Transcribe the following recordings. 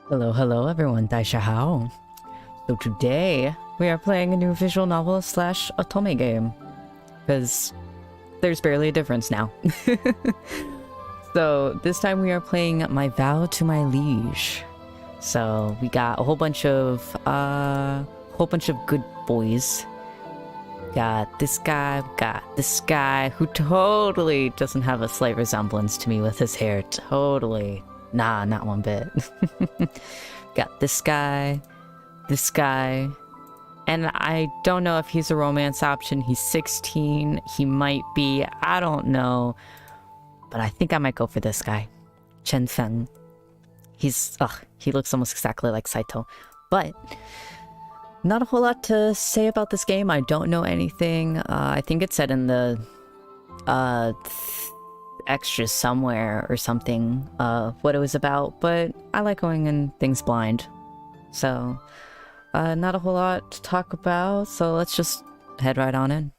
Hello, hello everyone, Daisha Hao. So today, we are playing a new visual novel slash Otome game. Because there's barely a difference now. So this time we are playing My Vow to My Liege. So we got a whole bunch of good boys. Got this guy who totally doesn't have a slight resemblance to me with his hair. Totally. Nah, not one bit. Got this guy, and I don't know if he's a romance option. He's 16, he might be, I don't know. But I think I might go for this guy, Chen Feng. He looks almost exactly like Saito. But not a whole lot to say about this game. I don't know anything. I think it said in the extras somewhere or something what it was about, but I like going in things blind. So not a whole lot to talk about, so let's just head right on in.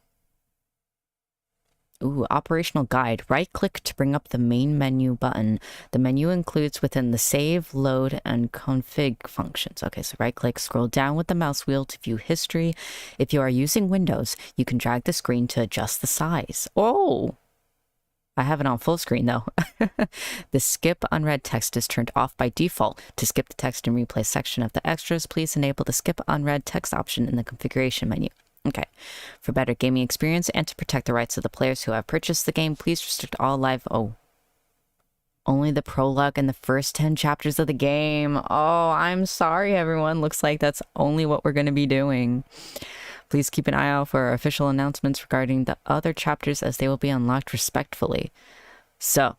Ooh, operational guide. Right-click to bring up the main menu button. The menu includes within the save, load, and config functions. Okay, so right-click, scroll down with the mouse wheel to view history. If you are using Windows, you can drag the screen to adjust the size. Oh! I have it on full screen though. The skip unread text is turned off by default. To skip the text and replay section of the extras, please enable the skip unread text option in the configuration menu. Okay. For better gaming experience and to protect the rights of the players who have purchased the game, please restrict all live... Only the prologue and the first 10 chapters of the game. Oh, I'm sorry everyone. Looks like that's only what we're going to be doing. Please keep an eye out for our official announcements regarding the other chapters as they will be unlocked respectfully. So,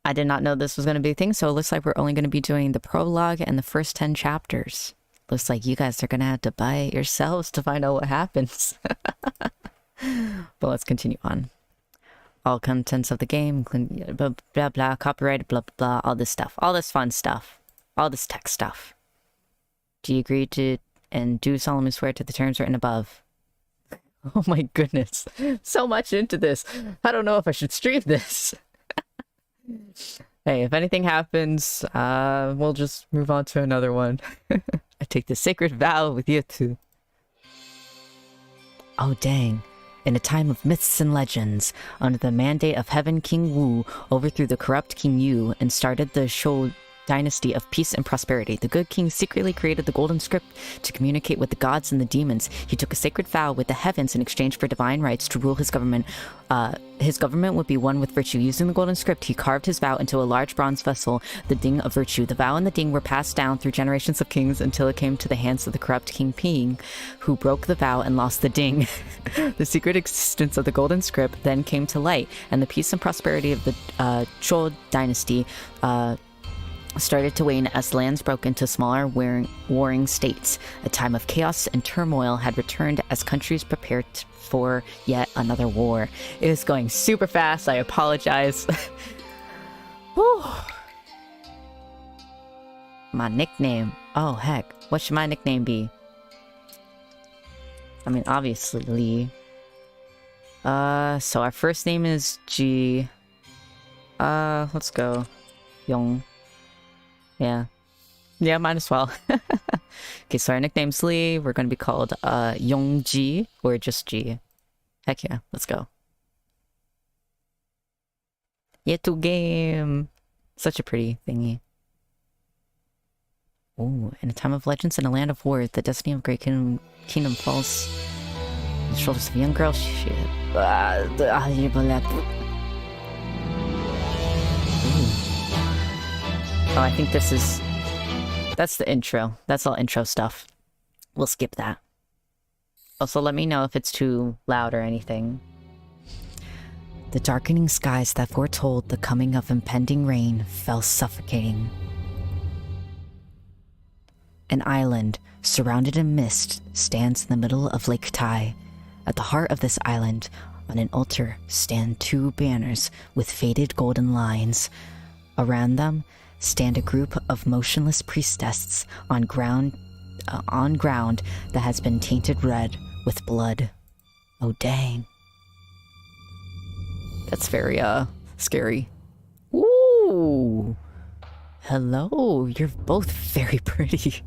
I did not know this was going to be a thing, so it looks like we're only going to be doing the prologue and the first 10 chapters. Looks like you guys are going to have to buy it yourselves to find out what happens. But let's continue on. All contents of the game, including blah, blah, blah, copyright, blah, blah, all this stuff. All this fun stuff. All this tech stuff. Do you agree to and do solemnly swear to the terms written above? Oh my goodness. So much into this. I don't know if I should stream this. Hey, if anything happens, we'll just move on to another one. I take the sacred vow with you too. Oh dang. In a time of myths and legends, under the mandate of Heaven, King Wu overthrew the corrupt King Yu and started the Shou dynasty of peace and prosperity. The good king secretly created the golden script to communicate with the gods and the demons. He took a sacred vow with the heavens in exchange for divine rights to rule his government. His government would be one with virtue. Using the golden script, he carved his vow into a large bronze vessel, the Ding of Virtue. The vow and the Ding were passed down through generations of kings until it came to the hands of the corrupt King Ping, who broke the vow and lost the Ding. The secret existence of the golden script then came to light, and the peace and prosperity of the Zhou dynasty started to wane as lands broke into smaller warring states. A time of chaos and turmoil had returned as countries prepared for yet another war. It is going super fast, I apologize. My nickname. Oh heck, what should my nickname be? I mean, obviously Lee. So our first name is G. Let's go Yong. Yeah, might as well. Okay, so our nickname's Lee. We're going to be called Yong G or just G. Heck yeah, let's go. Yetu game. Such a pretty thingy. Oh, in a time of legends and a land of war, the destiny of great kingdom falls on the shoulders of a young girl. Shit. Oh, I think that's the intro. That's all intro stuff. We'll skip that. Also, let me know if it's too loud or anything. The darkening skies that foretold the coming of impending rain fell suffocating. An island, surrounded in mist, stands in the middle of Lake Tai. At the heart of this island, on an altar, stand two banners with faded golden lines. Around them, stand a group of motionless priestesses on ground that has been tainted red with blood. Oh dang. That's very scary. Ooh. Hello, you're both very pretty.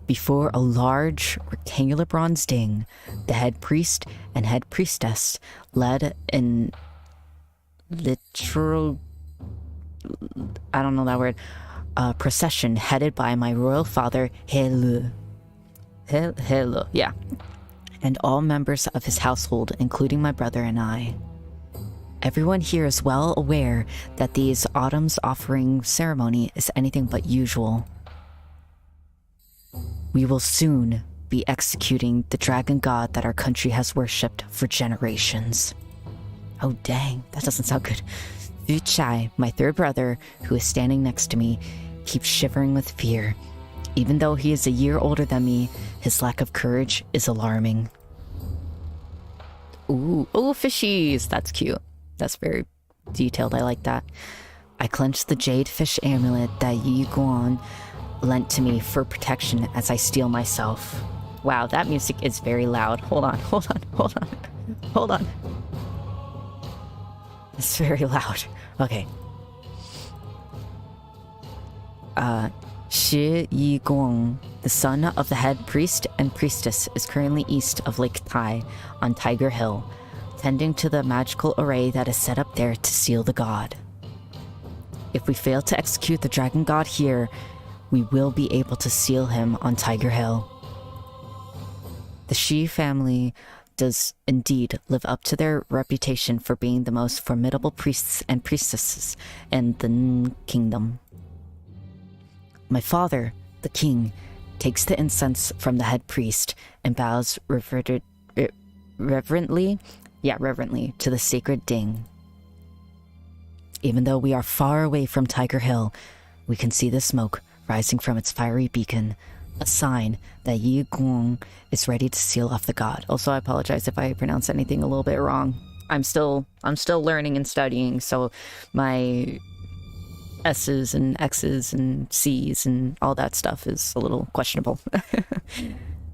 Before a large rectangular bronze ding, the head priest and head priestess led in literal, I don't know that word, procession headed by my royal father, Helu. Helu, yeah. And all members of his household, including my brother and I. Everyone here is well aware that these autumn's offering ceremony is anything but usual. We will soon be executing the dragon god that our country has worshipped for generations. Oh dang, that doesn't sound good. Yu Chai, my third brother, who is standing next to me, keeps shivering with fear. Even though he is a year older than me, his lack of courage is alarming. Ooh, fishies! That's cute. That's very detailed, I like that. I clench the jade fish amulet that Yi Guan lent to me for protection as I steel myself. Wow, that music is very loud. Hold on. It's very loud. Okay. Shi Yi Guang, the son of the head priest and priestess, is currently east of Lake Tai on Tiger Hill, tending to the magical array that is set up there to seal the god. If we fail to execute the dragon god here, we will be able to seal him on Tiger Hill. The Shi family does indeed live up to their reputation for being the most formidable priests and priestesses in the kingdom. My father, the king, takes the incense from the head priest and bows reverently to the sacred ding. Even though we are far away from Tiger Hill, we can see the smoke rising from its fiery beacon, a sign that Yi Guang is ready to seal off the god. Also, I apologize if I pronounce anything a little bit wrong. I'm still learning and studying, so my S's and X's and C's and all that stuff is a little questionable.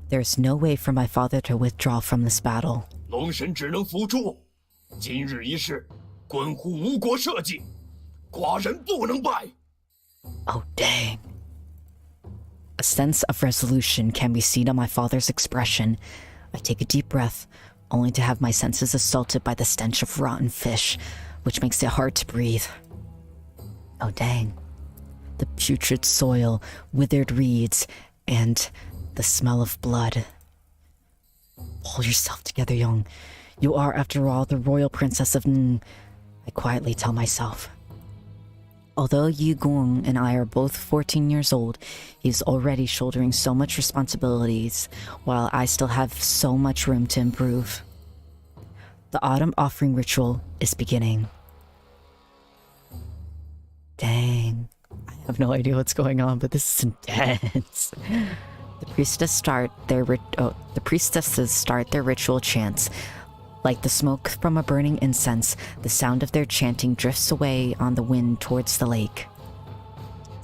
There's no way for my father to withdraw from this battle. 龙神只能辅助，今日一事，关乎吴国社稷，寡人不能败。 Oh, dang. A sense of resolution can be seen on my father's expression. I take a deep breath, only to have my senses assaulted by the stench of rotten fish, which makes it hard to breathe. Oh, dang. The putrid soil, withered reeds, and the smell of blood. Pull yourself together, Yong. You are, after all, the royal princess of N, I quietly tell myself. Although Yi Guang and I are both 14 years old, he's already shouldering so much responsibilities, while I still have so much room to improve. The autumn offering ritual is beginning. Dang. I have no idea what's going on, but this is intense. The priestesses start their ritual chants. Like the smoke from a burning incense, the sound of their chanting drifts away on the wind towards the lake.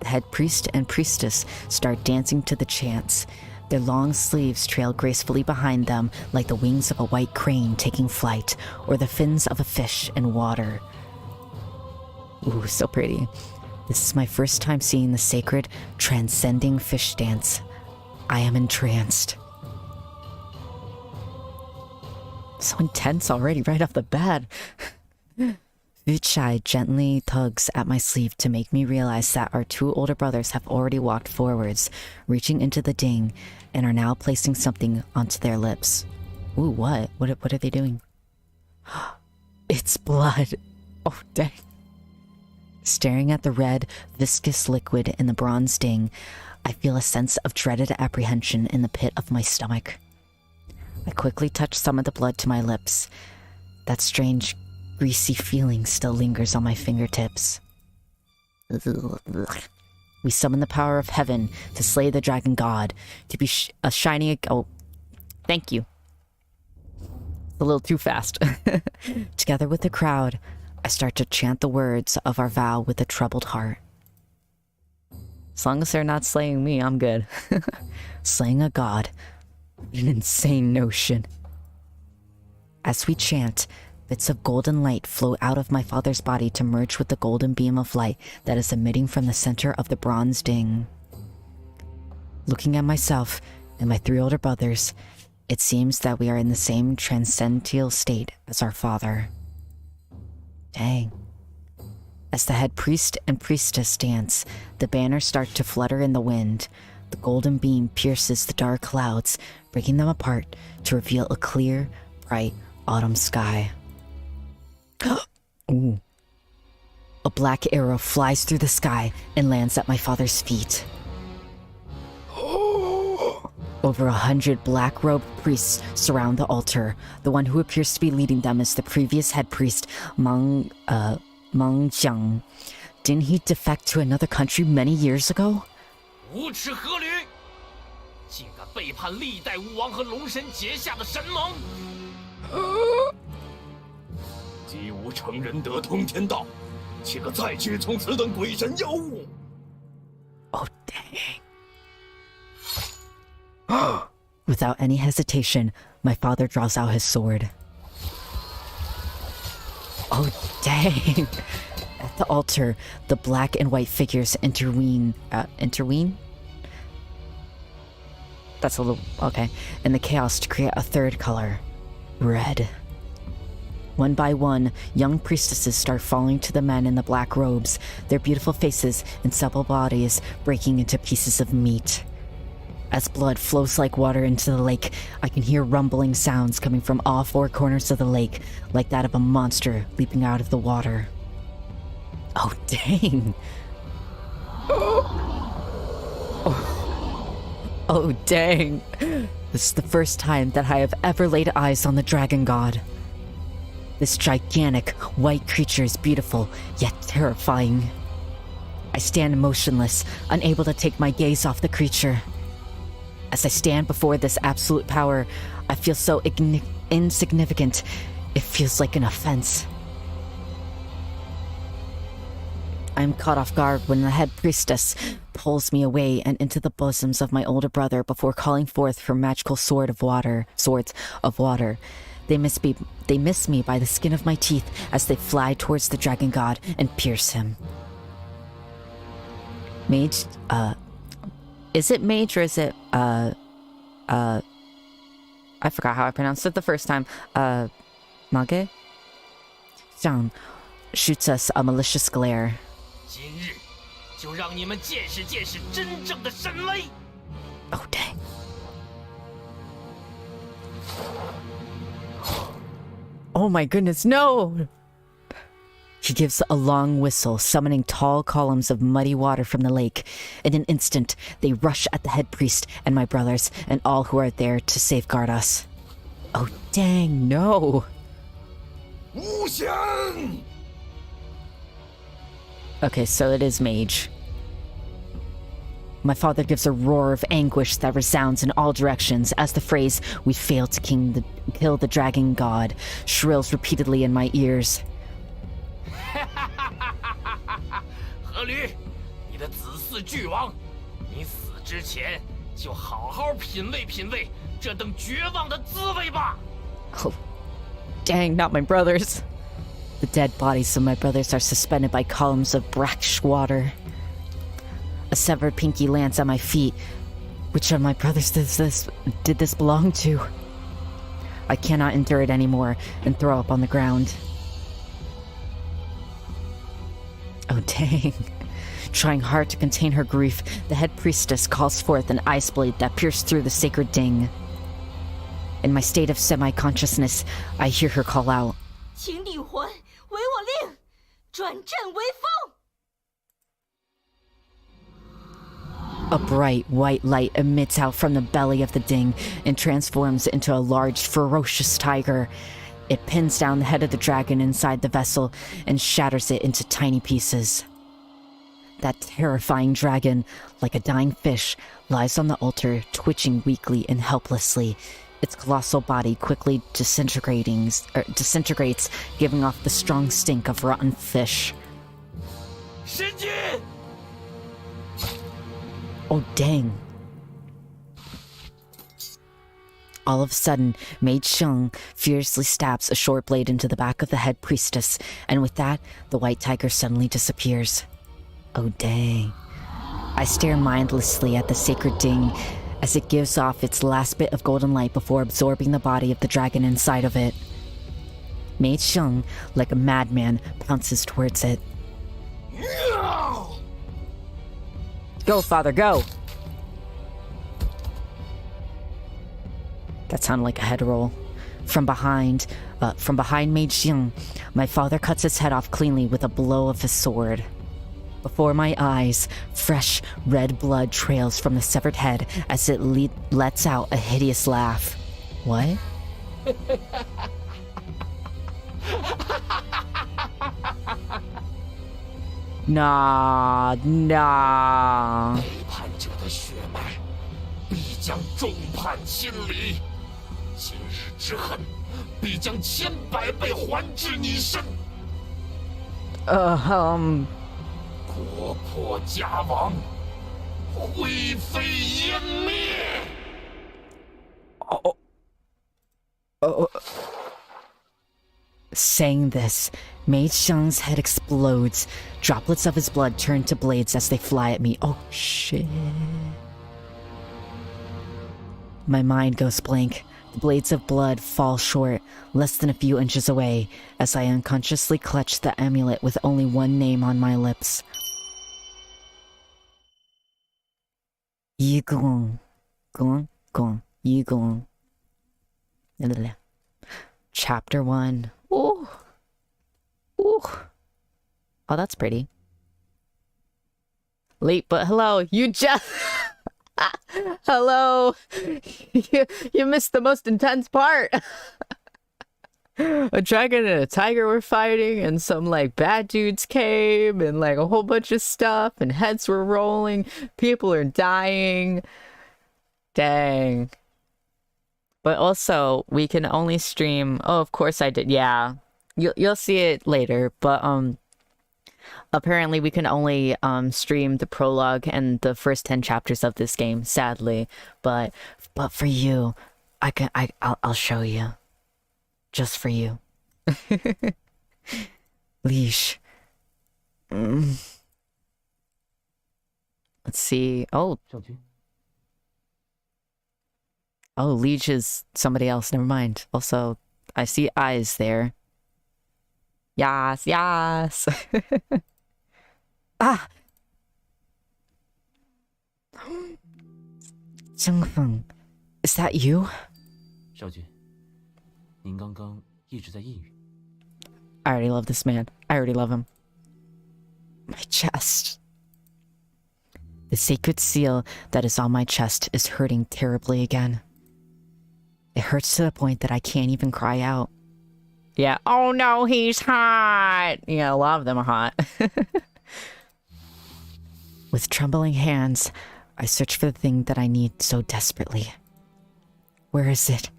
The head priest and priestess start dancing to the chants. Their long sleeves trail gracefully behind them like the wings of a white crane taking flight, or the fins of a fish in water. Ooh, so pretty. This is my first time seeing the sacred, transcending fish dance. I am entranced. So intense already, right off the bat. Yu Chai gently tugs at my sleeve to make me realize that our two older brothers have already walked forwards, reaching into the ding, and are now placing something onto their lips. Ooh, what? What are they doing? It's blood. Oh, dang. Staring at the red, viscous liquid in the bronze ding, I feel a sense of dreaded apprehension in the pit of my stomach. I quickly touch some of the blood to my lips. That strange, greasy feeling still lingers on my fingertips. We summon the power of heaven to slay the dragon god, to be a shining... Oh, thank you. A little too fast. Together with the crowd, I start to chant the words of our vow with a troubled heart. As long as they're not slaying me, I'm good. Slaying a god. An insane notion. As we chant, Bits of golden light flow out of my father's body to merge with the golden beam of light that is emitting from the center of the bronze ding. Looking at myself and my 3 older brothers, it seems that we are in the same transcendental state as our father. Dang. As the head priest and priestess dance, the banners start to flutter in the wind. The golden beam pierces the dark clouds, breaking them apart to reveal a clear, bright autumn sky. Ooh. A black arrow flies through the sky and lands at my father's feet. Over 100 black-robed priests surround the altar. The one who appears to be leading them is the previous head priest, Meng Jiang. Didn't he defect to another country many years ago? 无耻何驴！竟敢背叛历代巫王和龙神结下的神盟！姬无成仁德通天道，岂可再屈从此等鬼神妖物？ Oh, dang. Without any hesitation, my father draws out his sword. Oh, dang. At the altar, the black and white figures intervene? That's a little... okay. In the chaos to create a third color. Red. One by one, young priestesses start falling to the men in the black robes, their beautiful faces and supple bodies breaking into pieces of meat. As blood flows like water into the lake, I can hear rumbling sounds coming from all 4 corners of the lake, like that of a monster leaping out of the water. Oh, dang. Oh, dang. This is the first time that I have ever laid eyes on the dragon god. This gigantic, white creature is beautiful, yet terrifying. I stand motionless, unable to take my gaze off the creature. As I stand before this absolute power, I feel so insignificant, it feels like an offense. I am caught off guard when the head priestess pulls me away and into the bosoms of my older brother before calling forth her magical swords of water. They miss me by the skin of my teeth as they fly towards the dragon god and pierce him. Mage, is it mage or is it, I forgot how I pronounced it the first time. Mage? Zhang shoots us a malicious glare. 今日就让你们见识见识真正的神威！ Oh, dang. Oh my goodness, no! He gives a long whistle, summoning tall columns of muddy water from the lake. In an instant, they rush at the head priest and my brothers and all who are there to safeguard us. Oh, dang, no! 无相！ Okay, so it is mage. My father gives a roar of anguish that resounds in all directions as the phrase, "We failed to kill the dragon god," shrills repeatedly in my ears. 何驴，你的子嗣巨王，你死之前就好好品味品味这等绝望的滋味吧。 Oh, dang, not my brothers. The dead bodies of my brothers are suspended by columns of brackish water. A severed pinky lands at my feet. Which of my brothers did this belong to? I cannot endure it anymore and throw up on the ground. Oh, dang. Trying hard to contain her grief, the head priestess calls forth an ice blade that pierced through the sacred ding. In my state of semi-consciousness, I hear her call out, 请女魂为我令，转阵为风。 A bright white light emits out from the belly of the ding and transforms into a large, ferocious tiger. It pins down the head of the dragon inside the vessel and shatters it into tiny pieces. That terrifying dragon, like a dying fish, lies on the altar, twitching weakly and helplessly. Its colossal body quickly disintegrates, giving off the strong stink of rotten fish. 神君！ Oh, dang. All of a sudden, Maid Xiang fiercely stabs a short blade into the back of the head priestess, and with that, the white tiger suddenly disappears. Oh dang. I stare mindlessly at the sacred ding as it gives off its last bit of golden light before absorbing the body of the dragon inside of it. Maid Xiang, like a madman, pounces towards it. Go, father, go! That sounded like a head roll. From behind Maid Xiang, my father cuts its head off cleanly with a blow of his sword. Before my eyes, fresh red blood trails from the severed head as it lets out a hideous laugh. What? Nah. 背叛者的血脉必将众叛亲离，今日之恨必将千百倍还至你身。国破家亡，灰飞烟灭。Saying this, Maid Xiang's head explodes. Droplets of his blood turn to blades as they fly at me. Oh shit. My mind goes blank. The blades of blood fall short, less than a few inches away, as I unconsciously clutch the amulet with only one name on my lips. Yigong. Yigong. Chapter 1. Ooh. Oh, that's pretty. Late, but hello. You just... Hello. You missed the most intense part. A dragon and a tiger were fighting, and some like bad dudes came, and like a whole bunch of stuff, and heads were rolling. People are dying. Dang. But also, we can only stream... Oh, of course I did. Yeah. You'll see it later, but apparently we can only stream the prologue and the first 10 chapters of this game, sadly. But for you, I'll show you. Just for you. Liege. Let's see. Oh, Liege is somebody else. Never mind. Also, I see eyes there. Yes. Ah! Zhengfeng, is that you? 少君，您刚刚一直在呓语。I already love this man. I already love him. My chest. The sacred seal that is on my chest is hurting terribly again. It hurts to the point that I can't even cry out. Yeah. Oh no, he's hot. Yeah, a lot of them are hot. With trembling hands, I search for the thing that I need so desperately. Where is it?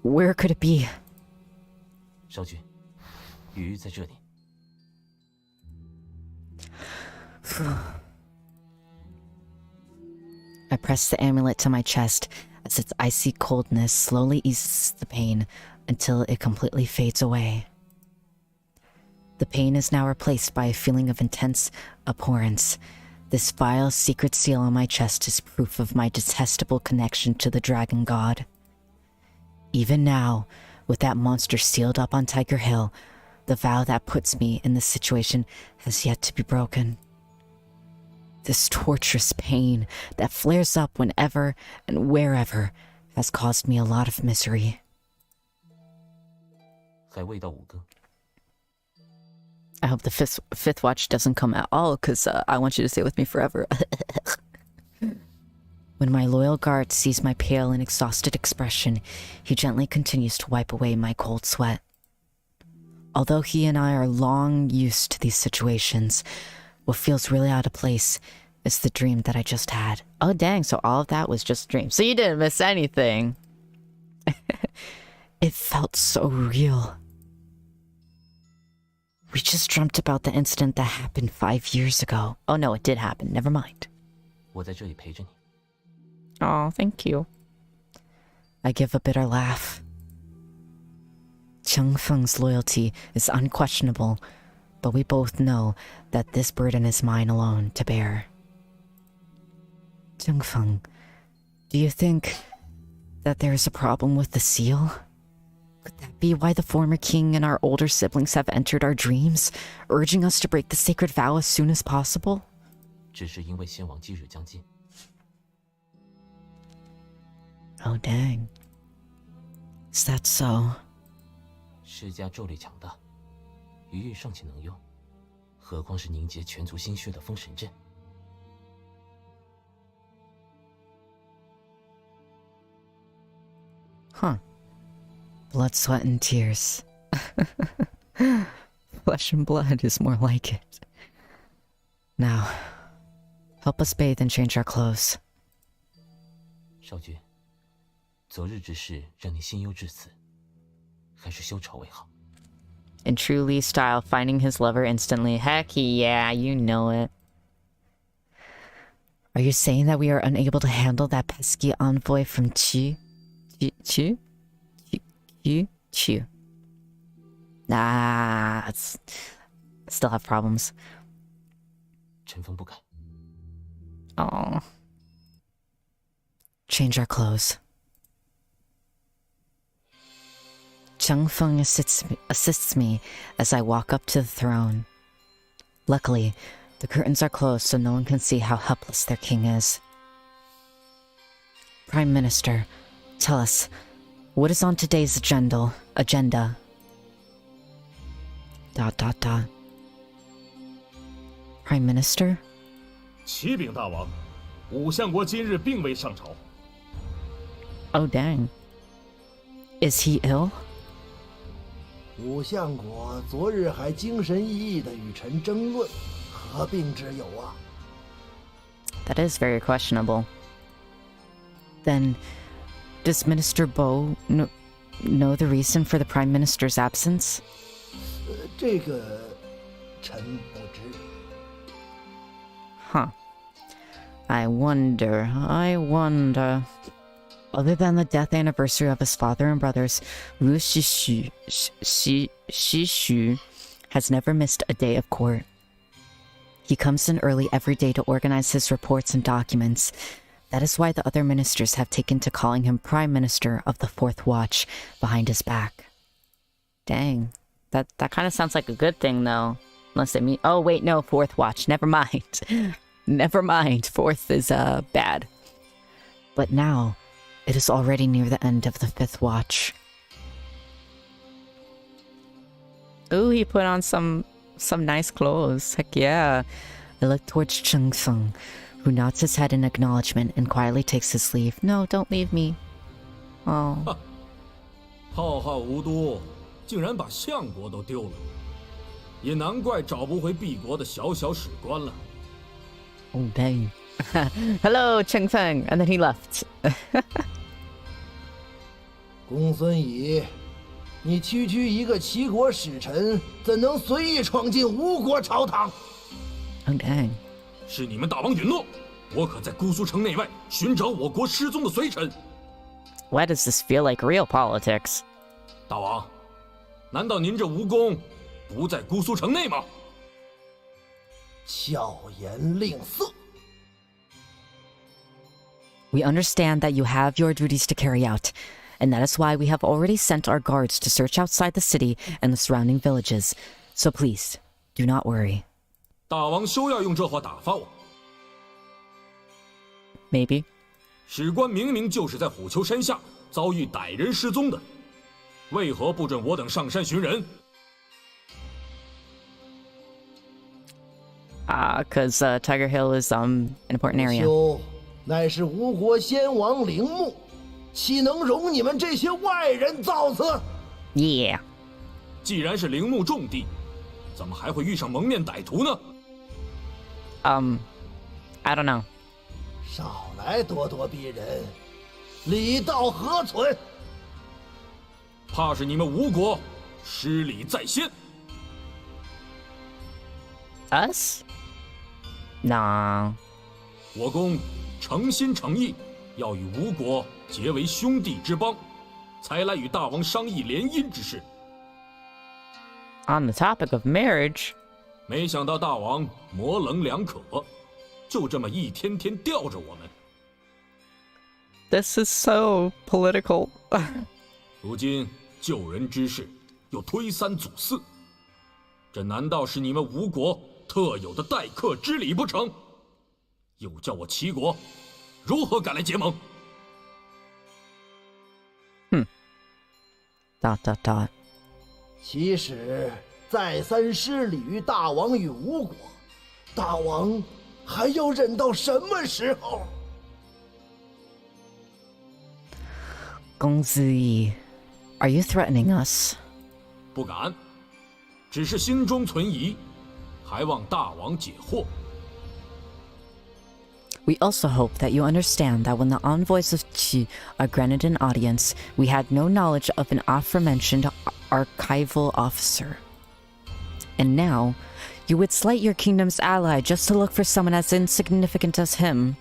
Where could it be? 少君，鱼在这里。I press the amulet to my chest as its icy coldness slowly eases the pain until it completely fades away. The pain is now replaced by a feeling of intense abhorrence. This vile secret seal on my chest is proof of my detestable connection to the dragon god. Even now, with that monster sealed up on Tiger Hill, the vow that puts me in this situation has yet to be broken. This torturous pain that flares up whenever and wherever has caused me a lot of misery. 还未到5个。 I hope the fifth watch doesn't come at all, because I want you to stay with me forever. When my loyal guard sees my pale and exhausted expression, he gently continues to wipe away my cold sweat. Although he and I are long used to these situations, what feels really out of place is the dream that I just had. Oh dang, so all of that was just a dream. So you didn't miss anything. It felt so real. We just dreamt about the incident that happened 5 years ago. Oh no, it did happen. Never mind. 我在这里陪着你。 Oh, thank you. I give a bitter laugh. Cheng Feng's loyalty is unquestionable, but we both know that this burden is mine alone to bear. Cheng Feng, do you think that there is a problem with the seal? Could that be why the former king and our older siblings have entered our dreams, urging us to break the sacred vow as soon as possible? 只是因为先王忌日将近。 Oh dang. Is that so? 施家咒力强大，余玉尚且能用，何况是凝结全族心血的封神阵？ Huh. Blood, sweat, and tears. Flesh and blood is more like it. Now, help us bathe and change our clothes. 少君，昨日之事让你心忧至此，还是休朝为好。 In true Lee style, finding his lover instantly. Heck yeah, you know it. Are you saying that we are unable to handle that pesky envoy from Chu? Chu? Nah, still have problems. 臣风不改。 Oh. Change our clothes. Cheng Feng assists me as I walk up to the throne. Luckily, the curtains are closed so no one can see how helpless their king is. Prime Minister, tell us, what is on today's agenda? Prime Minister? 启禀大王，武相国今日并未上朝。 Oh dang. Is he ill? 武相国昨日还精神奕奕地与臣争论，何病之有啊？ That is very questionable. Then, does Minister Bo know the reason for the Prime Minister's absence? 这个臣不知。 Huh. I wonder. Other than the death anniversary of his father and brothers, Wu Shishu has never missed a day of court. He comes in early every day to organize his reports and documents. That is why the other ministers have taken to calling him Prime Minister of the Fourth Watch behind his back. Dang. That kind of sounds like a good thing, though. Unless they mean... Oh, wait, no, Fourth Watch. Never mind. Never mind. Fourth is, bad. But now... it is already near the end of the Fifth Watch. Ooh, he put on some nice clothes. Heck yeah. I look towards Cheng Feng, who nods his head in acknowledgement and quietly takes his leave. No, don't leave me. Oh. 浩浩无都，竟然把相国都丢了，也难怪找不回敝国的小小史官了。 Oh, dang. Hello, Cheng Feng. And then he left. 公孙乙，你区区一个齐国使臣，怎能随意闯进吴国朝堂？ Oh, dang. 是你们大王允诺，我可在姑苏城内外寻找我国失踪的随臣。 Why does this feel like real politics? 大王，难道您这吴公不在姑苏城内吗？ 巧言令色。 We understand that you have your duties to carry out, and that is why we have already sent our guards to search outside the city and the surrounding villages. So please, do not worry. 大王休要用这话打发我。 Maybe. 史官明明就是在虎丘山下遭遇歹人失踪的，为何不准我等上山寻人？ Because Tiger Hill is an important area. 修乃是吴国先王陵墓，岂能容你们这些外人造次？ Yeah. 既然是陵墓重地，怎么还会遇上蒙面歹徒呢？ I don't know. 少来咄咄逼人，礼道何存？ 怕是你们吴国失礼在先。 Us? Nah. 我公诚心诚意，要与吴国结为兄弟之邦，才来与大王商议联姻之事。On the topic of marriage, 没想到大王模棱两可，就这么一天天吊着我们。this is so political. 如今救人之事又推三阻四，这难道是你们吴国特有的待客之礼不成？又叫我齐国如何敢来结盟？ ... 其使再三失礼于大王与吴国，大王还要忍到什么时候？公子仪 are you threatening us? 不敢，只是心中存疑，还望大王解惑。 We also hope that you understand that when the envoys of Qi are granted an audience, we had no knowledge of an aforementioned archival officer. And now, you would slight your kingdom's ally just to look for someone as insignificant as him.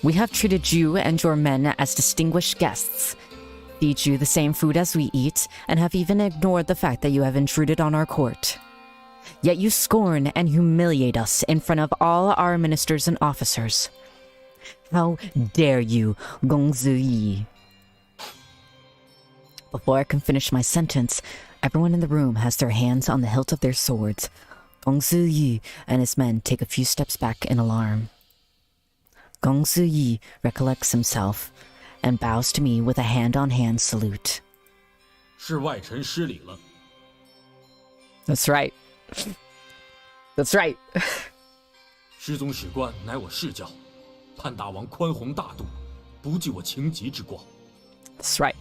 We have treated you and your men as distinguished guests, feed you the same food as we eat, and have even ignored the fact that you have intruded on our court. Yet you scorn and humiliate us in front of all our ministers and officers. How dare you, Gongzi Yi? Before I can finish my sentence, everyone in the room has their hands on the hilt of their swords. Gongzi Yi and his men take a few steps back in alarm. Gongzi Yi recollects himself and bows to me with a hand-on-hand salute. 是外臣失礼了。 That's right. That's right. 师宗史官乃我世教，盼大王宽宏大度，不计我情急之过。 That's right.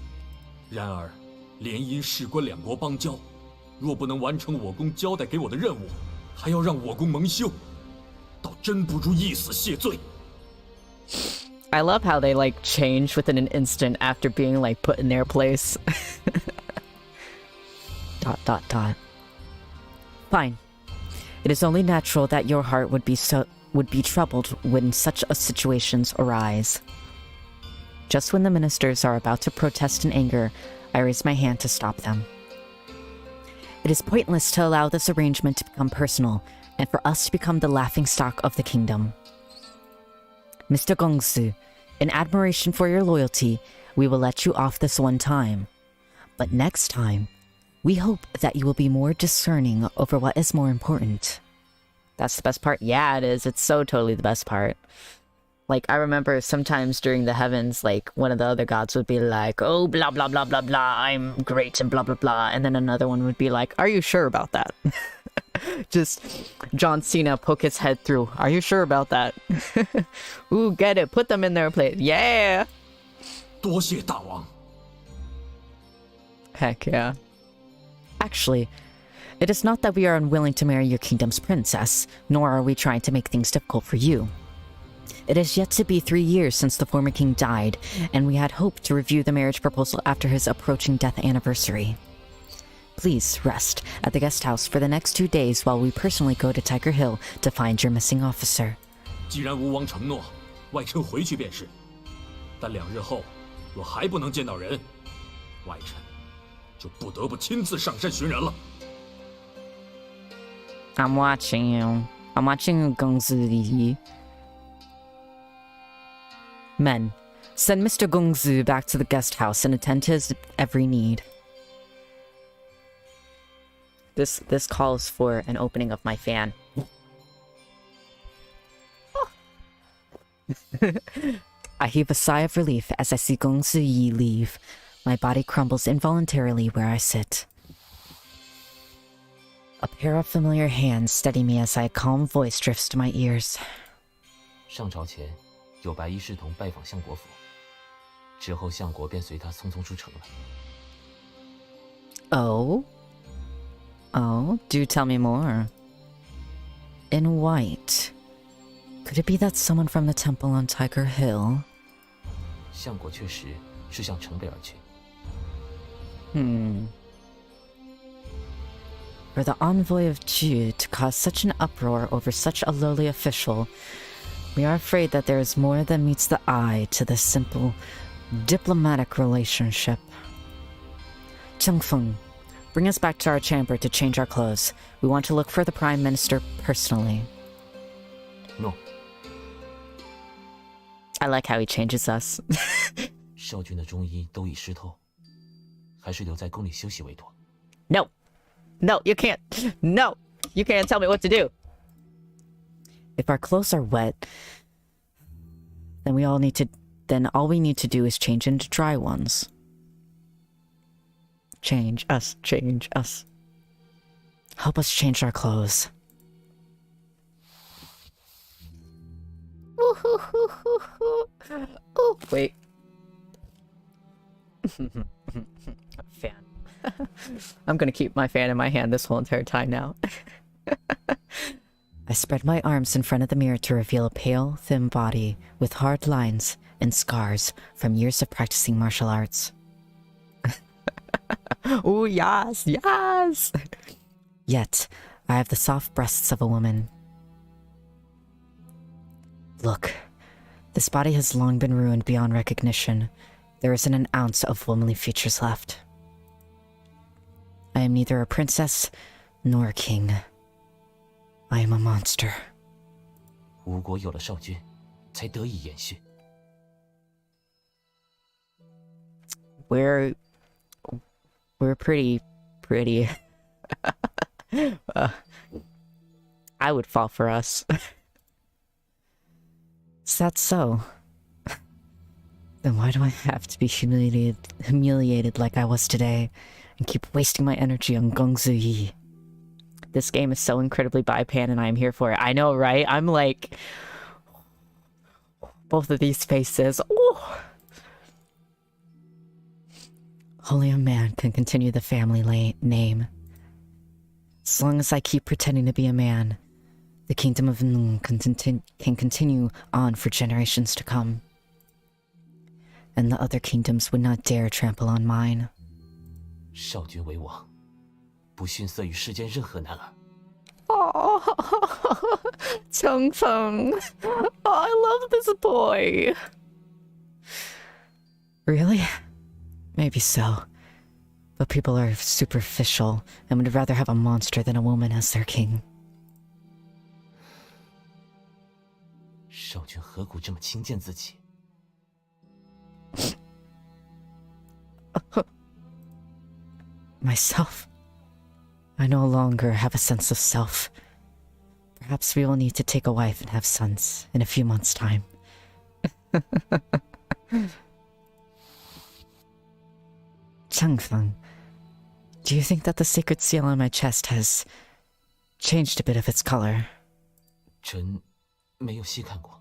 然而，联姻事关两国邦交，若不能完成我公交代给我的任务，还要让我公蒙羞，倒真不如一死谢罪。 I love how they like change within an instant after being like put in their place. ... Fine. It is only natural that your heart would be troubled when such situations arise. Just when the ministers are about to protest in anger, I raise my hand to stop them. It is pointless to allow this arrangement to become personal, and for us to become the laughingstock of the kingdom. Mr. Gongsu, in admiration for your loyalty, we will let you off this one time. But next time, we hope that you will be more discerning over what is more important. That's the best part? Yeah, it is. It's so totally the best part. Like, I remember sometimes during the heavens, like, one of the other gods would be like, oh, blah, blah, blah, blah, blah, I'm great, and blah, blah, blah. And then another one would be like, are you sure about that? Just John Cena poke his head through. Are you sure about that? Ooh, get it. Put them in their place. Yeah! 多谢大王。 Heck yeah. Actually, it is not that we are unwilling to marry your kingdom's princess, nor are we trying to make things difficult for you. It is yet to be 3 years since the former king died, and we had hoped to review the marriage proposal after his approaching death anniversary. Please rest at the guest house for the next 2 days while we personally go to Tiger Hill to find your missing officer. 既然吴王承诺，外臣回去便是。但2日后若还不能见到人，外臣就不得不亲自上山寻人了。 I'm watching you. I'm watching you, Gongzi. Men, send Mr. Gongzi back to the guest house and attend to his every need. This calls for an opening of my fan. I heave a sigh of relief as I see Gongzi Yi leave. My body crumbles involuntarily where I sit. A pair of familiar hands steady me as a calm voice drifts to my ears. 上朝前，有白衣侍童拜访相国府，之后相国便随他匆匆出城了。Oh? Oh, do tell me more. In white. Could it be that someone from the temple on Tiger Hill? 相国确实是向城北而去。For the envoy of Ju to cause such an uproar over such a lowly official, We are afraid that there is more than meets the eye to this simple diplomatic relationship. Changfeng, bring us back to our chamber to change our clothes. We want to look for the Prime Minister personally. No. I like how he changes us. 少君的中医都已湿透，还是留在宫里休息为妥。No! No, you can't! No! You can't tell me what to do! If our clothes are wet, then all we need to do is change into dry ones. Change us. Help us change our clothes. Oh, wait. Fan. I'm gonna keep my fan in my hand this whole entire time now. I spread my arms in front of the mirror to reveal a pale, thin body with hard lines and scars from years of practicing martial arts. Oh, yes, yes! Yet, I have the soft breasts of a woman. Look, this body has long been ruined beyond recognition. There isn't an ounce of womanly features left. I am neither a princess nor a king. I am a monster. 吴国有了少君，才得以延续。We're pretty. I would fall for us. Is that so? Then why do I have to be humiliated like I was today, and keep wasting my energy on Gongzu Yi? This game is so incredibly bypan and I am here for it. I know, right? I'm like... both of these faces. Ooh. Only a man can continue the family name. As long as I keep pretending to be a man, the kingdom of Yong can continue on for generations to come. And the other kingdoms would not dare trample on mine. 少君为王，不逊色于世间任何男儿。Oh, Changfeng. Oh, I love this boy. Really? Maybe so. But people are superficial and would rather have a monster than a woman as their king. 少君何故这么轻贱自己？ Myself. I no longer have a sense of self. Perhaps we will need to take a wife and have sons in a few months' time. Changfeng, do you think that the sacred seal on my chest has changed a bit of its color? 臣没有细看过。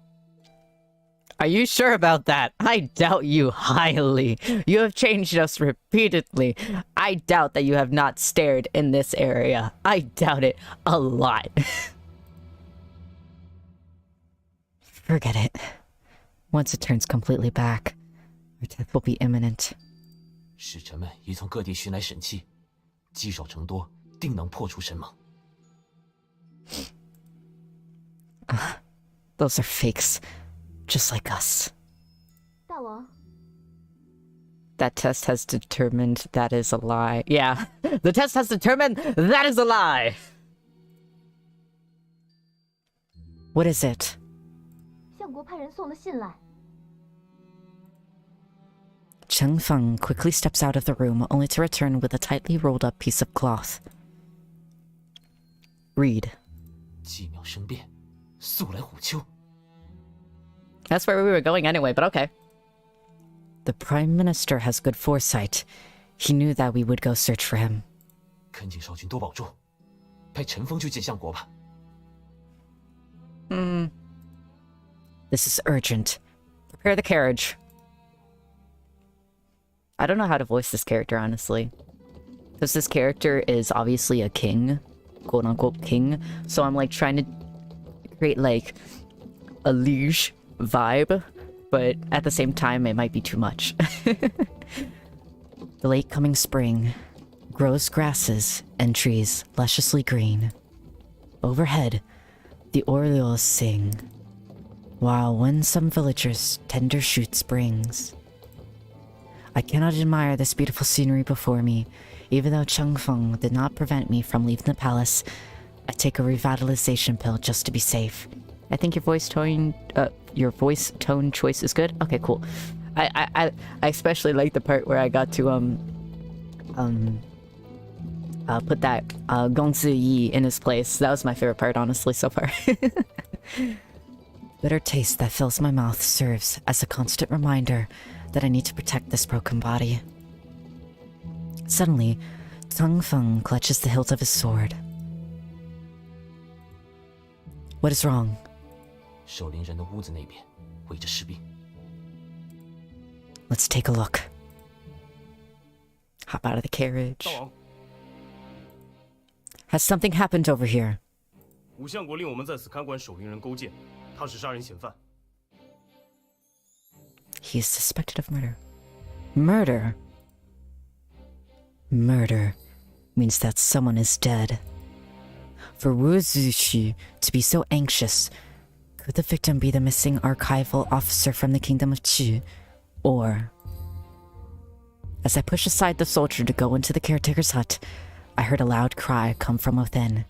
Are you sure about that? I doubt you highly. You have changed us repeatedly. I doubt that you have not stared in this area. I doubt it a lot. Forget it. Once it turns completely back, our death will be imminent. 使臣们已从各地寻来神器，积少成多，定能破除神盟。Those are fakes. Just like us. 大王， That test has determined that is a lie. Yeah, the test has determined that is a lie. What is it? 相国派人送的信来。 Changfeng quickly steps out of the room, only to return with a tightly rolled up piece of cloth. Read. 寂渺生变，速来虎丘。 That's where we were going anyway, but okay. The Prime Minister has good foresight. He knew that we would go search for him. 恳请少君多保重，派陈峰去见相国吧。This is urgent. Prepare the carriage. I don't know how to voice this character, honestly. Because this character is obviously a king. Quote-unquote king. So I'm like trying to create like a Liege vibe. But at the same time, it might be too much. The late coming spring grows grasses and trees lusciously green. Overhead, the orioles sing. while winsome villagers tender shoots brings. I cannot admire this beautiful scenery before me. Even though Changfeng did not prevent me from leaving the palace, I take a revitalization pill just to be safe. I think your voice tone choice is good. Okay, cool. I especially like the part where I got to put that Gongzi Yi in his place. That was my favorite part, honestly, so far. Bitter taste that fills my mouth serves as a constant reminder that I need to protect this broken body. Suddenly, Tang Feng clutches the hilt of his sword. What is wrong? 守灵人的屋子那边围着士兵。 Let's take a look. Hop out of the carriage. 大王， Has something happened over here? 武相国令我们在此看管守灵人勾践，他是杀人嫌犯。 He is suspected of murder. Murder? Murder means that someone is dead. For Wu Zixu to be so anxious, could the victim be the missing archival officer from the kingdom of Qu? Or... As I push aside the soldier to go into the caretaker's hut, I heard a loud cry come from within.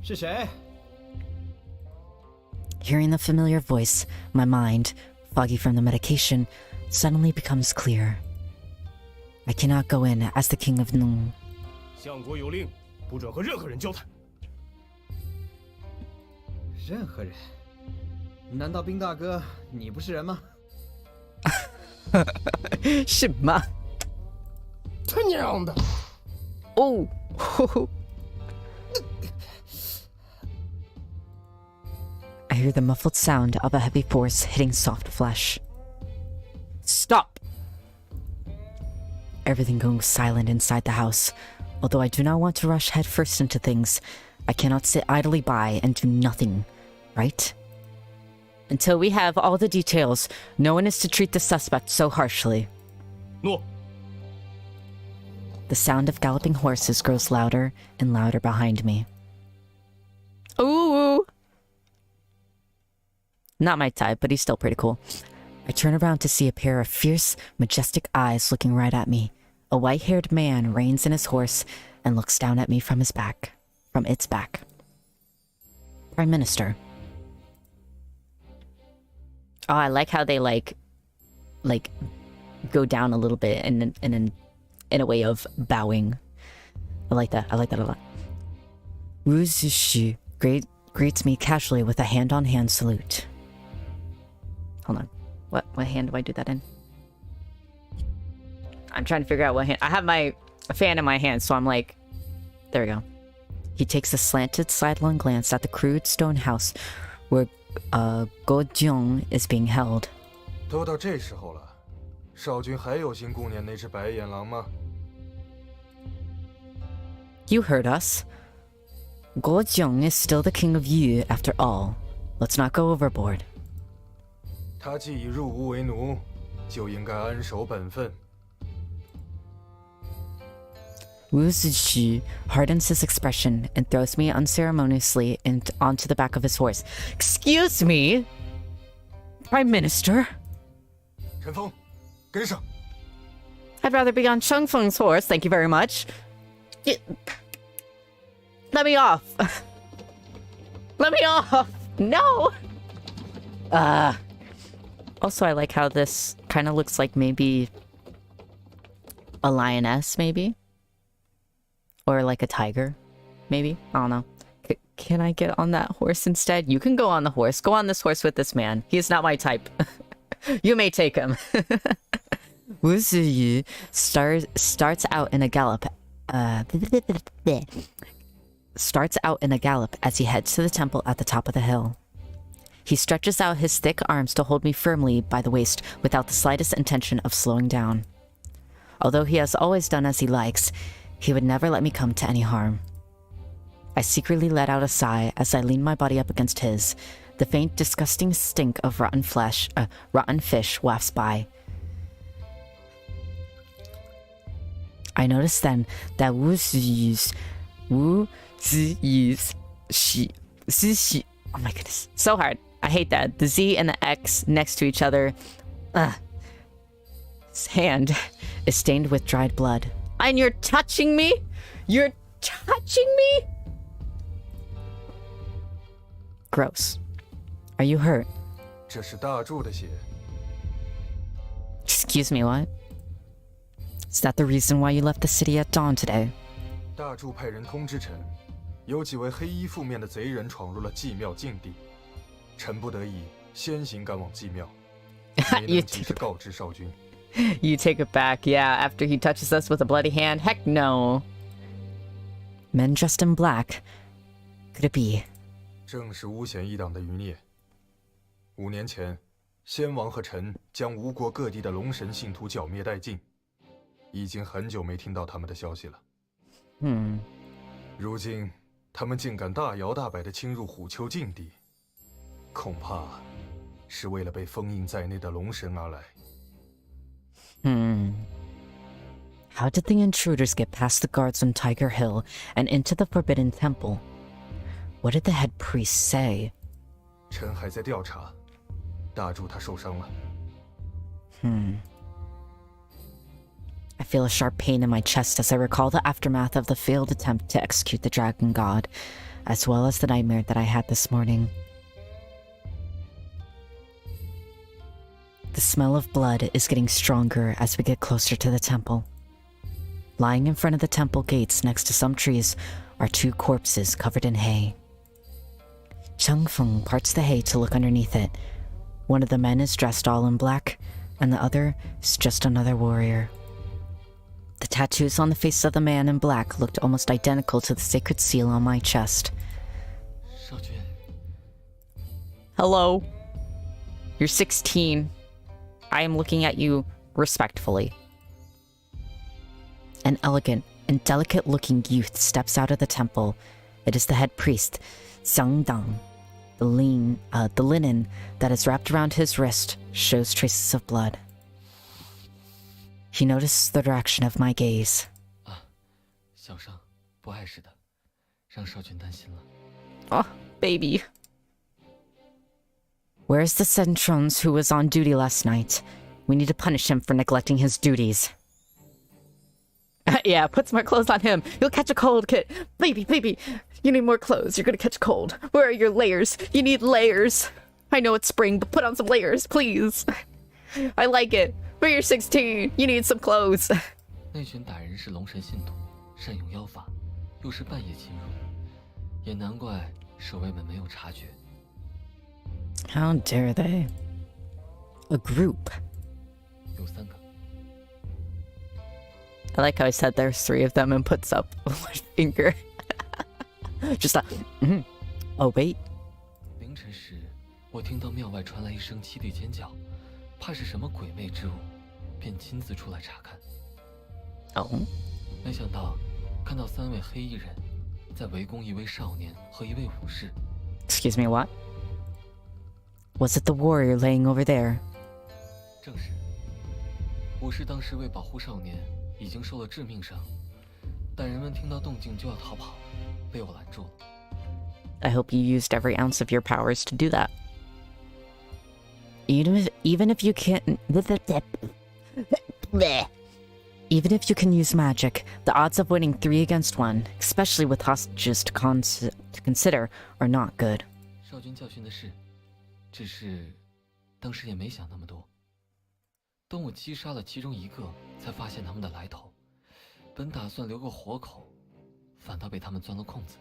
是谁？ Hearing the familiar voice, my mind, foggy from the medication, suddenly becomes clear. I cannot go in as the king of Nung. 相国有令，不准和任何人交谈。任何人？难道冰大哥你不是人吗？是吗？他娘的！ Oh! I hear the muffled sound of a heavy force hitting soft flesh. Stop! Everything goes silent inside the house. Although I do not want to rush headfirst into things, I cannot sit idly by and do nothing, right? Until we have all the details, no one is to treat the suspect so harshly. 诺。 The sound of galloping horses grows louder and louder behind me. Ooh! Not my type, but he's still pretty cool. I turn around to see a pair of fierce, majestic eyes looking right at me. A white-haired man reins in his horse and looks down at me from its back. Prime Minister. Oh, I like how they like go down a little bit in a way of bowing. I like that a lot. Wu Zixu greets me casually with a hand-on-hand salute. Hold on. What hand do I do that in? I'm trying to figure out what hand. I have my fan in my hand, so I'm like... There we go. He takes a slanted, sidelong glance at the crude stone house where Yong is being held. 都到这时候了，少君还有心顾念那只白眼狼吗？ You heard us. Yong is still the king of Yu after all. Let's not go overboard. 他既已入吾为奴，就应该安守本分。 Wu Zixu hardens his expression and throws me unceremoniously onto the back of his horse. Excuse me? Prime Minister? 陈峰，跟上。 I'd rather be on Changfeng's horse, thank you very much. Let me off. Let me off. No. Also, I like how this kind of looks like maybe a lioness, maybe. Or like a tiger, maybe. I don't know. Can I get on that horse instead? You can go on the horse. Go on this horse with this man. He's not my type. You may take him. Wu Ziyu starts out in a gallop. Starts out in a gallop as he heads to the temple at the top of the hill. He stretches out his thick arms to hold me firmly by the waist without the slightest intention of slowing down. Although he has always done as he likes, he would never let me come to any harm. I secretly let out a sigh as I leaned my body up against his. The faint, disgusting stink of rotten fish wafts by. I noticed then that Wu Ziyu's, oh my goodness, so hard. I hate that. The Z and the X next to each other. Ugh. His hand is stained with dried blood. And you're touching me? You're touching me? Gross. Are you hurt? 这是大柱的血。 Excuse me, what? Is that the reason why you left the city at dawn today? 大柱派人通知臣，有几位黑衣覆面的贼人闯入了祭庙禁地，臣不得已先行赶往祭庙，没能及时告知少君。You take it back, yeah, after he touches us with a bloody hand? Heck no. Men dressed in black. Could it be? 正是巫显一党的余孽。5年前，先王和臣将吴国各地的龙神信徒剿灭殆尽，已经很久没听到他们的消息了。如今，他们竟敢大摇大摆地侵入虎丘禁地，恐怕是为了被封印在内的龙神而来。How did the intruders get past the guards on Tiger Hill and into the Forbidden Temple? What did the head priest say? 臣还在调查，大柱他受伤了。I feel a sharp pain in my chest as I recall the aftermath of the failed attempt to execute the dragon god, as well as the nightmare that I had this morning. The smell of blood is getting stronger as we get closer to the temple. Lying in front of the temple gates next to some trees are 2 corpses covered in hay. Chung Feng parts the hay to look underneath it. One of the men is dressed all in black, and the other is just another warrior. The tattoos on the face of the man in black looked almost identical to the sacred seal on my chest. 少君 Hello. You're 16. I am looking at you respectfully. An elegant and delicate-looking youth steps out of the temple. It is the head priest, Xiang Dang. The linen that is wrapped around his wrist shows traces of blood. He notices the direction of my gaze. 小伤不碍事的，让少君担心了。 Oh, baby. Where's the Centrons who was on duty last night? We need to punish him for neglecting his duties. Yeah, put some more clothes on him. You'll catch a cold, kid. Baby, you need more clothes. You're gonna catch a cold. Where are your layers? You need layers. I know it's spring, but put on some layers, please. I like it. But you're 16. You need some clothes. 那群歹人是龙神信徒，善用妖法，又是半夜侵入，也难怪守卫们没有察觉。 How dare they? A group. 有3个。 I like how I said there's 3 of them and puts up one finger. Just like, oh wait. 凌晨时，我听到庙外传来一声凄厉尖叫，怕是什么鬼魅之物，便亲自出来查看。Oh. 没想到，看到3位黑衣人在围攻一位少年和一位武士。 Excuse me, what? Was it the warrior laying over there? 正是。武士当时为保护少年，已经受了致命伤，歹人们听到动静就要逃跑，被我拦住了。 I hope you used every ounce of your powers to do that. Even if you can't... Even if you can use magic, the odds of winning 3 against 1, especially with hostages to consider, are not good. 少君教训的是，只是当时也没想那么多。等我击杀了其中1个，才发现他们的来头。本打算留个活口，反倒被他们钻了空子。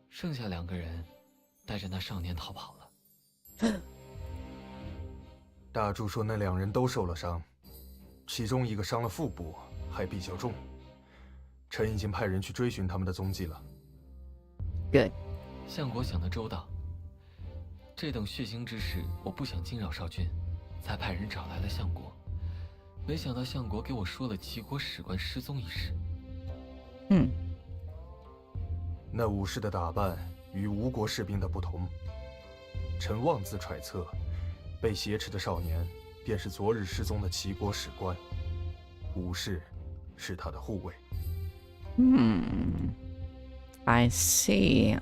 剩下2个人带着那少年逃跑了。大柱说那2人都受了伤，其中1个伤了腹部，还比较重。臣已经派人去追寻他们的踪迹了。Good. 相国想得周到。这等血腥之事，我不想惊扰少君，才派人找来了相国。没想到相国给我说了齐国史官失踪一事。那武士的打扮与吴国士兵的不同，臣妄自揣测，被挟持的少年便是昨日失踪的齐国史官，武士是他的护卫。I see.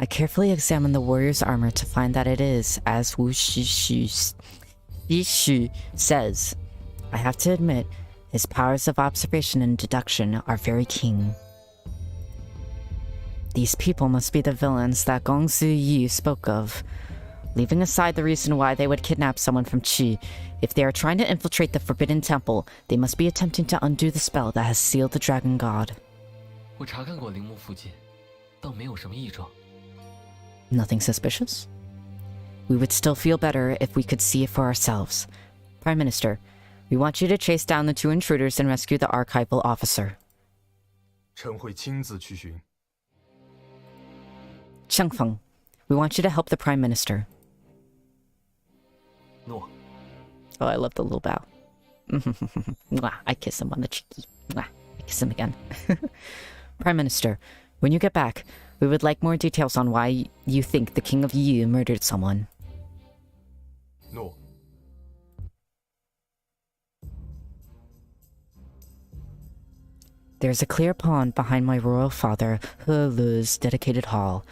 I carefully examine the warrior's armor to find that it is, as Wu Shishu says. I have to admit, his powers of observation and deduction are very keen. These people must be the villains that Gongsu Yu spoke of. Leaving aside the reason why they would kidnap someone from Qi, if they are trying to infiltrate the Forbidden Temple, they must be attempting to undo the spell that has sealed the Dragon God. 我查看过陵墓附近，倒没有什么异状。 Nothing suspicious? We would still feel better if we could see it for ourselves. Prime Minister, we want you to chase down the 2 intruders and rescue the archival officer. 臣会亲自去寻。 Changfeng, we want you to help the Prime Minister. 诺。 Oh, I love the little bow. Mwah, I kiss him on the cheeky. Mwah, I kiss him again. Prime Minister, when you get back, we would like more details on why you think the King of Yi murdered someone. 诺。 There's a clear pond behind my royal father, He Lu's dedicated hall.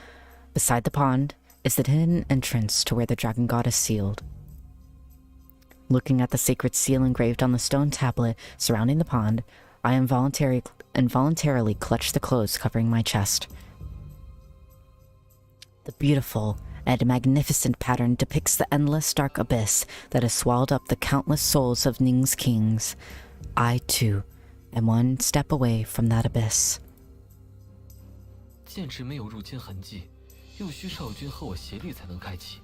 Beside the pond is the hidden entrance to where the Dragon God is sealed. Looking at the sacred seal engraved on the stone tablet surrounding the pond, I involuntarily clutch the clothes covering my chest. The beautiful and magnificent pattern depicts the endless dark abyss that has swallowed up the countless souls of Ning's kings. I, too, am one step away from that abyss. 剑池没有入侵痕迹，又需少君和我协力才能开启。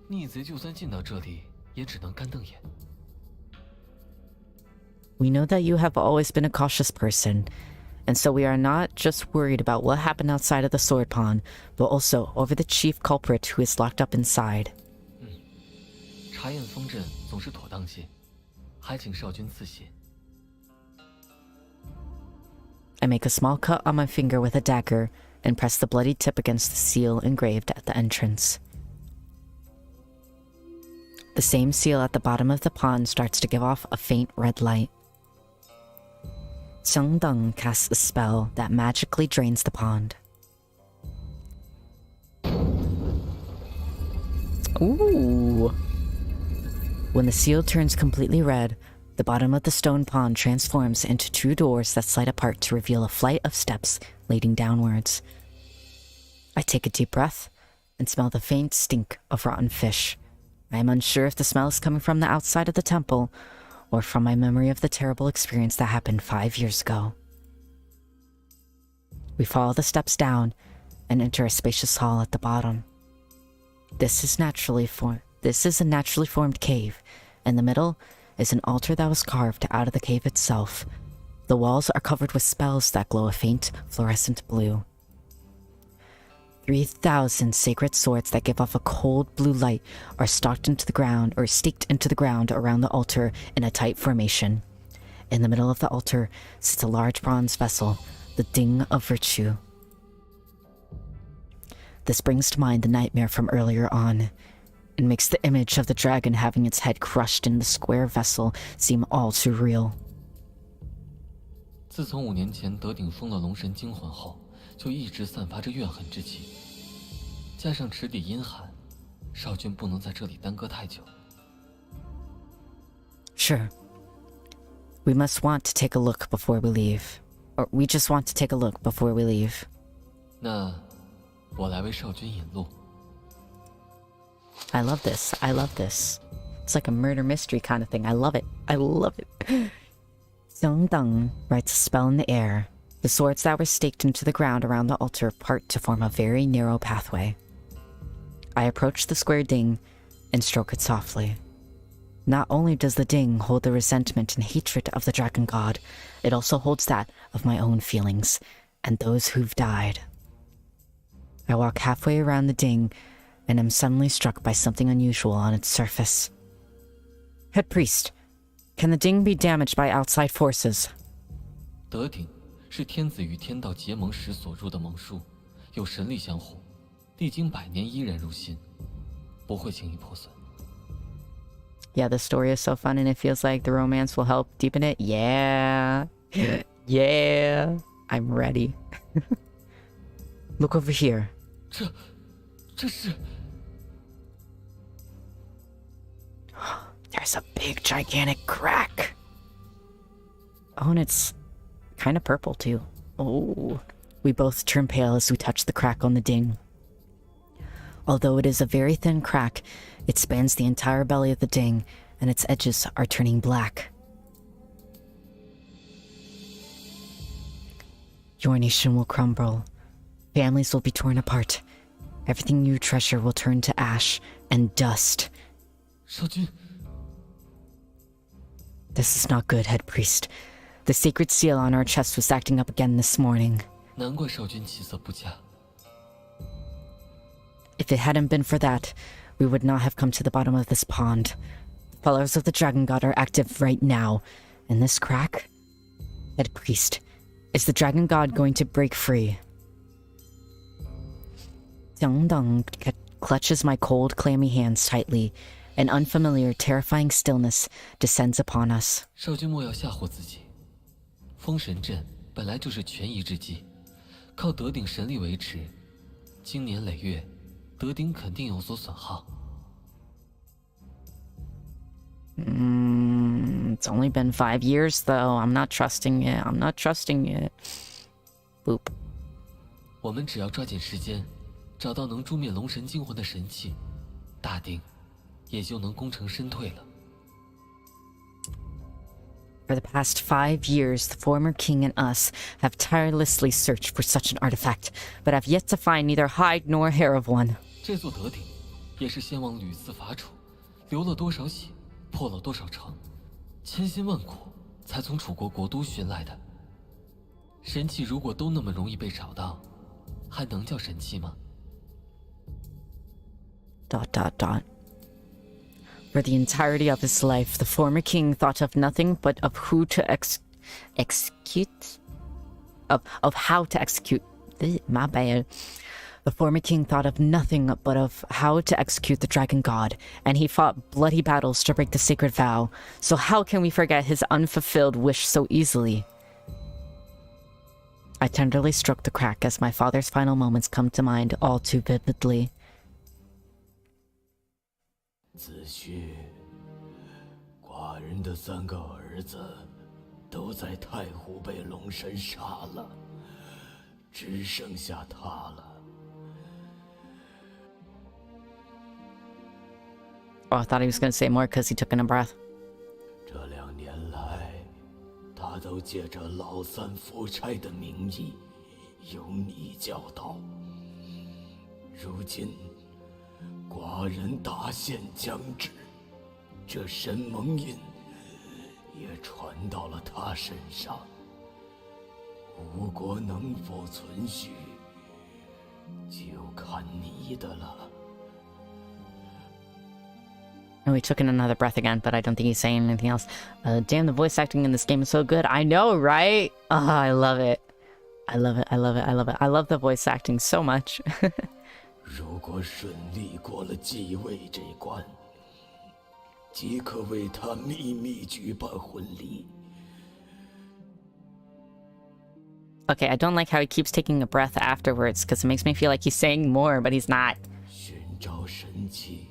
逆贼就算进到这里，也只能干瞪眼。 We know that you have always been a cautious person, and so we are not just worried about what happened outside of the sword pond, but also over the chief culprit who is locked up inside. 查验锋阵总是妥当些，还请少君赐写。 I make a small cut on my finger with a dagger and press the bloody tip against the seal engraved at the entrance. The same seal at the bottom of the pond starts to give off a faint red light. Xiangdeng casts a spell that magically drains the pond. Ooh! When the seal turns completely red, the bottom of the stone pond transforms into 2 doors that slide apart to reveal a flight of steps leading downwards. I take a deep breath and smell the faint stink of rotten fish. I am unsure if the smell is coming from the outside of the temple or from my memory of the terrible experience that happened 5 years ago. We follow the steps down and enter a spacious hall at the bottom. This is a naturally formed cave. In the middle is an altar that was carved out of the cave itself. The walls are covered with spells that glow a faint fluorescent blue. 3,000 sacred swords that give off a cold blue light are staked into the ground around the altar in a tight formation. In the middle of the altar sits a large bronze vessel, the Ding of Virtue. This brings to mind the nightmare from earlier on. It makes the image of the dragon having its head crushed in the square vessel seem all too real. 自从5年前德鼎封了龙神精魂后，就一直散发着怨恨之气。加上池底阴寒，少君不能在这里耽搁太久。Sure. We must want to take a look before we leave. Or we just want to take a look before we leave. 那我来为少君引路。 I love this. I love this. It's like a murder mystery kind of thing. I love it. I love it. Xiangdeng writes a spell in the air. The swords that were staked into the ground around the altar part to form a very narrow pathway. I approach the square ding and stroke it softly. Not only does the ding hold the resentment and hatred of the Dragon God, it also holds that of my own feelings and those who've died. I walk halfway around the ding and am suddenly struck by something unusual on its surface. Head priest, can the ding be damaged by outside forces? 德鼎是天子与天道结盟时所入的盟书，有神力相护，历经100年依然如新，不会轻易破损。 Yeah, the story is so fun and it feels like the romance will help deepen it. Yeah. Yeah. I'm ready. Look over here. 这是 There's a big, gigantic crack. Oh, and it's kind of purple, too. Oh. We both turn pale as we touch the crack on the ding. Although it is a very thin crack, it spans the entire belly of the ding, and its edges are turning black. Your nation will crumble. Families will be torn apart. Everything you treasure will turn to ash and dust. 少君， This is not good, head priest. The sacred seal on our chest was acting up again this morning. 难怪少君气色不佳。 If it hadn't been for that, we would not have come to the bottom of this pond. Followers of the Dragon God are active right now. And this crack? Head priest, is the Dragon God going to break free? Dong clutches my cold, clammy hands tightly. An unfamiliar, terrifying stillness descends upon us. 少君莫要吓唬自己。封神阵本来就是权宜之计，靠德鼎神力维持，经年累月，德鼎肯定有所损耗。It's only been 5 years, though. I'm not trusting it. I'm not trusting it. Boop. 我们只要抓紧时间，找到能诛灭龙神精魂的神器，大鼎也就能功成身退了。 For the past 5 years, the former king and us have tirelessly searched for such an artifact, but have yet to find neither hide nor hair of one. 这座德鼎，也是先王屡次伐楚，流了多少血，破了多少城，千辛万苦才从楚国国都寻来的。神器如果都那么容易被找到，还能叫神器吗？ For the entirety of his life, the former king thought of nothing but of who to execute. Of how to execute. My bad. The former king thought of nothing but of how to execute the dragon god, and he fought bloody battles to break the sacred vow. So how can we forget his unfulfilled wish so easily? I tenderly stroke the crack as my father's final moments come to mind all too vividly. 子胥，寡人的3个儿子都在太湖被龙神杀了，只剩下他了。 Oh, I thought he was going to say more because he took in a breath. 这2年来，他都借着老三夫差的名义，有你教导。如今，寡人大限将至，这神盟印也传到了他身上。吴国能否存续，就看你的了。 And we took in another breath again, but I don't think he's saying anything else. Damn, the voice acting in this game is so good. I know, right? Oh, I love it. I love it. I love it. I love it. I love the voice acting so much. 如果顺利过了继位这关，即可为他秘密举办婚礼。 Okay, I don't like how he keeps taking a breath afterwards, because it makes me feel like he's saying more, but he's not. 寻找神器。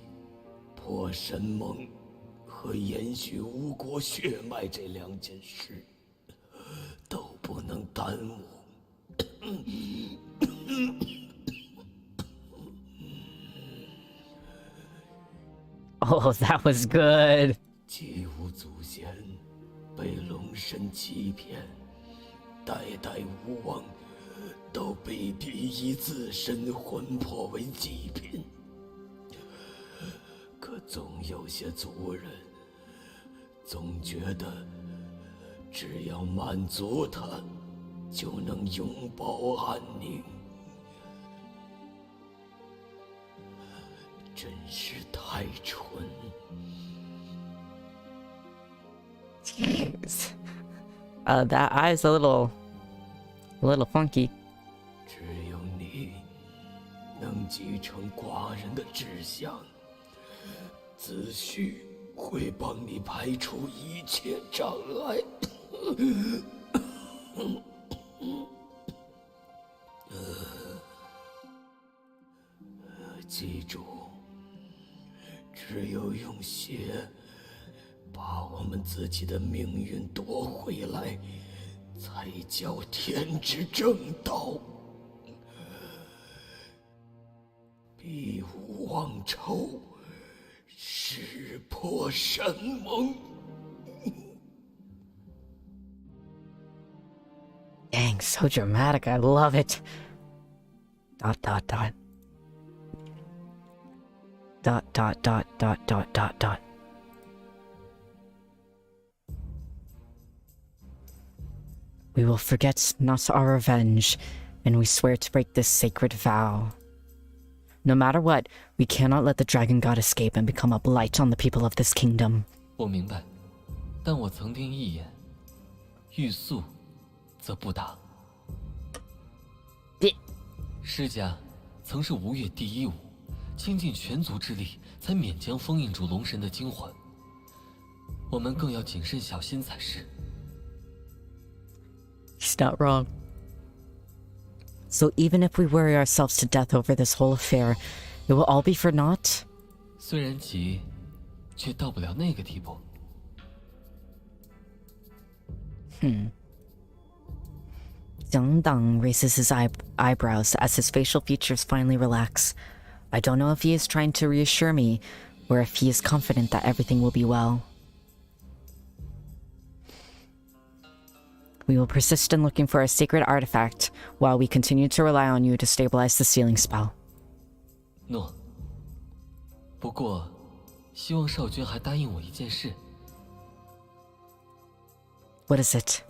破神盟和延续吴国血脉这2件事都不能耽误。Oh, that was good. 姬无祖先被龙神欺骗，代代吴王都被逼以自身魂魄为祭品。 可总有些族人，总觉得只要满足他，就能永保安宁，真是太蠢。Jeez. That eye's a little funky. 只有你能继承寡人的志向。 子胥会帮你排除一切障碍。记住，只有用血把我们自己的命运夺回来，才叫天之正道。必无忘仇，誓破山盟。Dang, so dramatic. I love it. ... We will forget not our revenge, and we swear to break this sacred vow. No matter what, we cannot let the dragon god escape and become a blight on the people of this kingdom. 我明白，但我曾定一言：欲速，则不达。施家曾是吴越第一武，倾尽全族之力，才勉强封印住龙神的精魂。我们更要谨慎小心才是。He's not wrong. So even if we worry ourselves to death over this whole affair, it will all be for naught? 虽然急，却到不了那个地步。Yong raises his eyebrows as his facial features finally relax. I don't know if he is trying to reassure me, or if he is confident that everything will be well. We will persist in looking for a sacred artifact, while we continue to rely on you to stabilize the sealing spell. 诺。不过，希望少君还答应我一件事。What is it?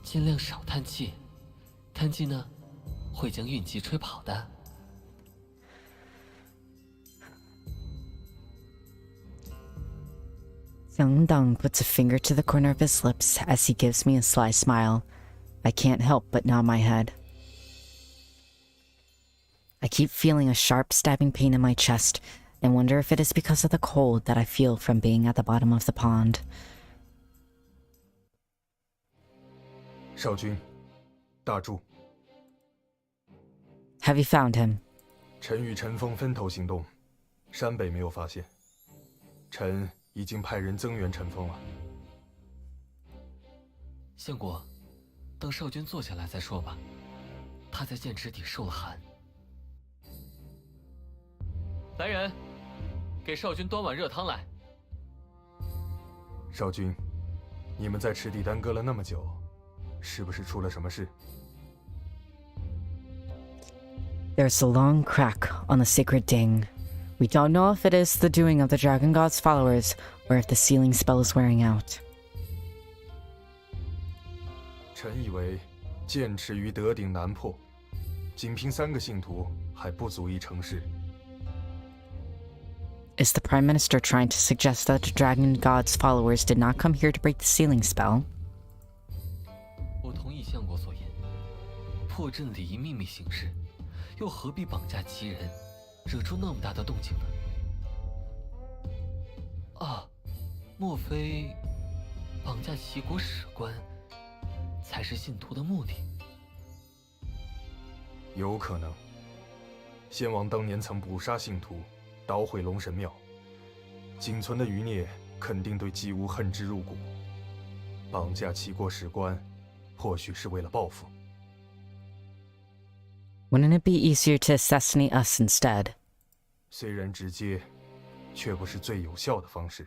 尽量少叹气，叹气呢，会将运气吹跑的。Yong puts a finger to the corner of his lips as he gives me a sly smile. I can't help but nod my head. I keep feeling a sharp stabbing pain in my chest and wonder if it is because of the cold that I feel from being at the bottom of the pond. 少君，大柱。Have you found him? 臣与陈峰分头行动，山北没有发现。臣已经派人增援陈峰了。相国，等少君坐下来再说吧。他在剑池底受了寒。来人，给少君端碗热汤来。少君，你们在池底耽搁了那么久，是不是出了什么事？ There's a long crack on the sacred ding. We don't know if it is the doing of the Dragon God's followers, or if the sealing spell is wearing out. 臣以为剑池于德鼎难破，仅凭3个信徒还不足以成事。 Is the Prime Minister trying to suggest that the Dragon God's followers did not come here to break the sealing spell? 我同意相国所言，破阵礼仪秘密行事，又何必绑架其人，惹出那么大的动静呢？啊，莫非绑架齐国史官才是信徒的目的？有可能。先王当年曾捕杀信徒，捣毁龙神庙，仅存的余孽肯定对姬无恨之入骨。绑架齐国史官，或许是为了报复。 Wouldn't it be easier to assassinate us instead? 虽然直接，却不是最有效的方式。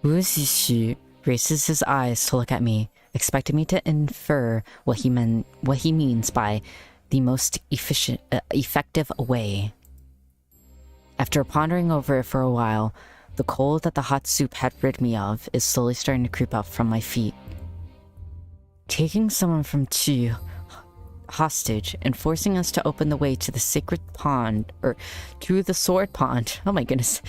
Wu Zixu raises his eyes to look at me, expecting me to infer what he means by the most effective way. After pondering over it for a while, the cold that the hot soup had rid me of is slowly starting to creep up from my feet. Taking someone from Chu hostage and forcing us to open the way to the sacred pond, or to the sword pond, oh my goodness,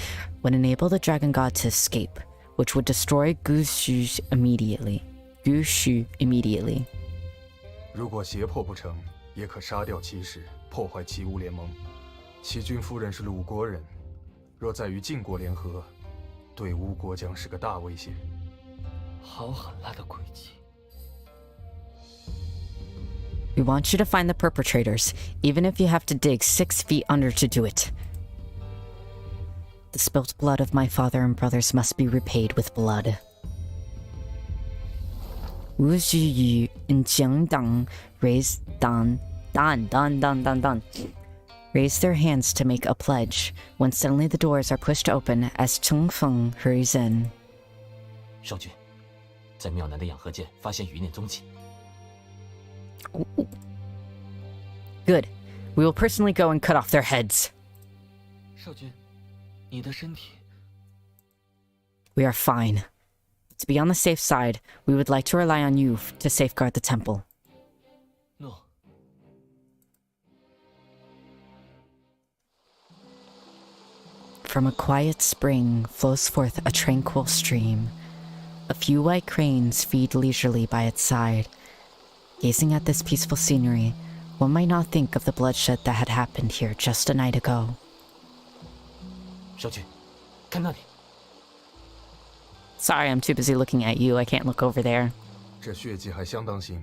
would enable the dragon god to escape, which would destroy Gushu immediately. 如果胁迫不成，也可杀掉齐氏，破坏齐吴联盟。齐君夫人是鲁国人，若再与晋国联合，对吴国将是个大威胁。好狠辣的诡计！ We want you to find the perpetrators, even if you have to dig 6 feet under to do it. The spilt blood of my father and brothers must be repaid with blood. Wu Zhiyu and Jiang Dang raised raise their hands to make a pledge, when suddenly the doors are pushed open as Cheng Feng hurries in. 少君，在庙南的养和界发现余孽踪迹。 Good. We will personally go and cut off their heads. 少君，你的身体。 We are fine. To be on the safe side, we would like to rely on you to safeguard the temple. No. From a quiet spring flows forth a tranquil stream. A few white cranes feed leisurely by its side. Gazing at this peaceful scenery, one might not think of the bloodshed that had happened here just a night ago. 少君，看那里。 Sorry, I'm too busy looking at you. I can't look over there. 这血迹还相当新，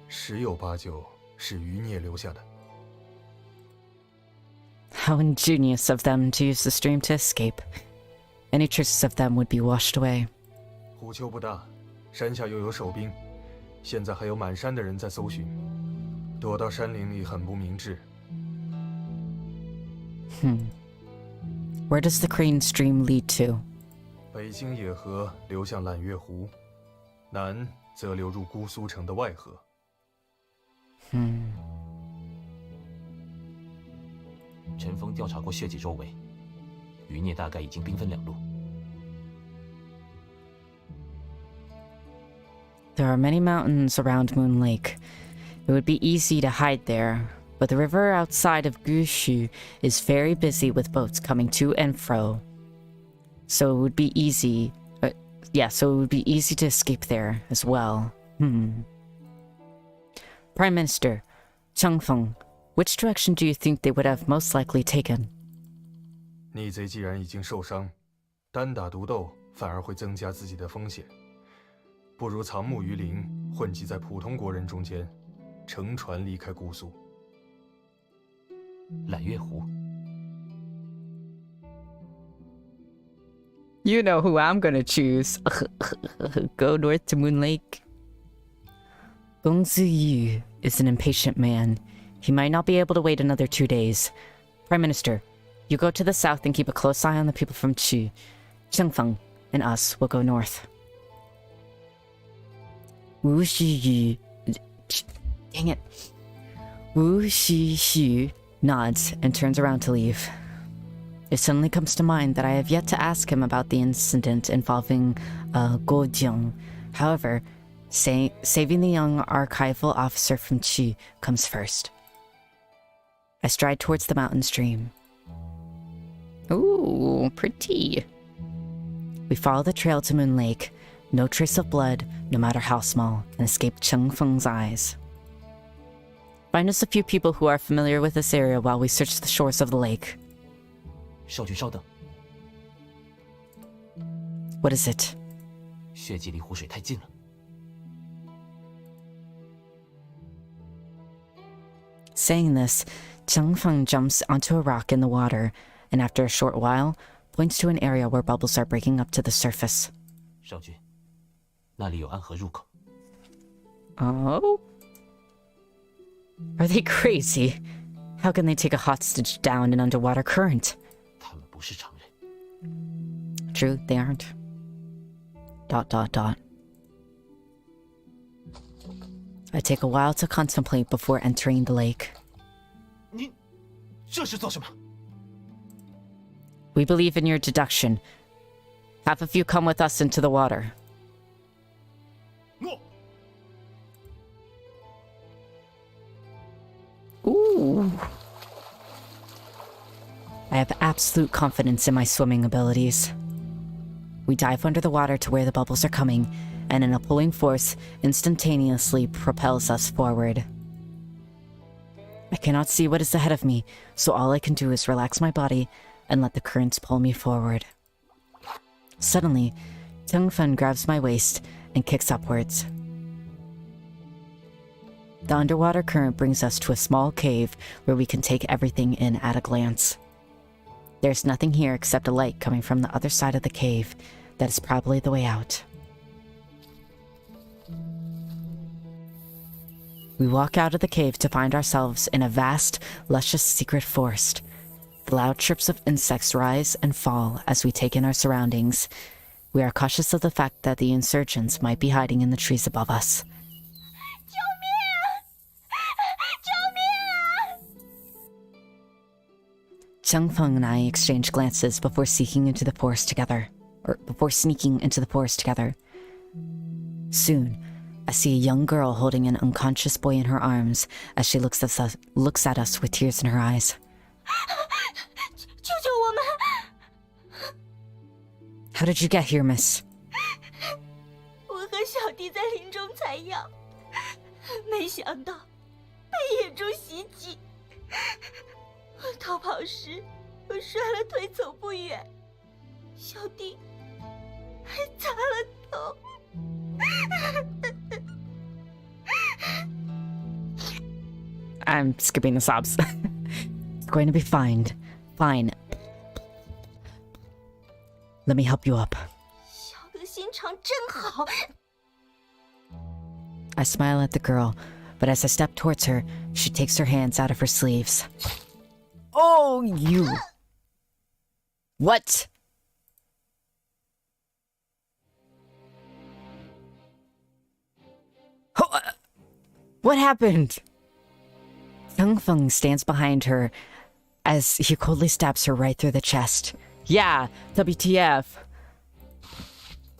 十有八九是余孽留下的。 How ingenious of them to use the stream to escape. Any traces of them would be washed away. 虎丘不大，山下又有守兵，现在还有满山的人在搜寻，躲到山林里很不明智。Where does the crane stream lead to? 北京野河流向揽月湖，南则流入姑苏城的外河。陈峰调查过血迹周围，余孽大概已经兵分两路。 There are many mountains around Moon Lake. It would be easy to hide there, but the river outside of Gushu is very busy with boats coming to and fro. So it would be easy... so it would be easy to escape there as well. Prime Minister, Cheng Feng, which direction do you think they would have most likely taken? 逆贼既然已经受伤，单打独斗反而会增加自己的风险。 不如藏木于林，混迹在普通国人中间，乘船离开姑苏。揽月湖。 You know who I'm gonna choose. Go north to Moon Lake. Gong Ziyu is an impatient man. He might not be able to wait another 2 days. Prime Minister, you go to the south and keep a close eye on the people from Chu. Chengfeng and us will go north. Wu Shiyu... Dang it. Wu Shiyu nods and turns around to leave. It suddenly comes to mind that I have yet to ask him about the incident involving Yong. However, saving the young archival officer from Qi comes first. I stride towards the mountain stream. Ooh, pretty. We follow the trail to Moon Lake. No trace of blood, no matter how small, can escape Cheng Feng's eyes. Find us a few people who are familiar with this area while we search the shores of the lake. 少君稍等， What is it? 血迹离湖水太近了。 Saying this, Cheng Feng jumps onto a rock in the water, and after a short while, points to an area where bubbles are breaking up to the surface. 少君，那里有暗河入口。 Oh? Are they crazy? How can they take a hostage down an underwater current? 他们不是常人。 True, they aren't. ... I take a while to contemplate before entering the lake. 您这是做什么？ We believe in your deduction. Have a few come with us into the water. 诺。 Ooh. I have absolute confidence in my swimming abilities. We dive under the water to where the bubbles are coming, and in a pulling force, instantaneously propels us forward. I cannot see what is ahead of me, so all I can do is relax my body and let the currents pull me forward. Suddenly, Cheng Fen grabs my waist and kicks upwards. The underwater current brings us to a small cave where we can take everything in at a glance. There's nothing here except a light coming from the other side of the cave. That is probably the way out. We walk out of the cave to find ourselves in a vast, luscious secret forest. The loud chirps of insects rise and fall as we take in our surroundings. We are cautious of the fact that the insurgents might be hiding in the trees above us. Changfeng and I exchange glances before sneaking into the forest together. Soon, I see a young girl holding an unconscious boy in her arms as she looks at us with tears in her eyes. How did you get here, miss? 我和小弟在林中采药，没想到被野猪袭击。我逃跑时，我摔了腿，走不远，小弟还砸了头。I'm skipping the sobs. It's going to be fine. Fine. Let me help you up. 小哥心肠真好。I smile at the girl, but as I step towards her, she takes her hands out of her sleeves. Oh, you! What? What happened? Changfeng stands behind her as he coldly stabs her right through the chest. Yeah, WTF.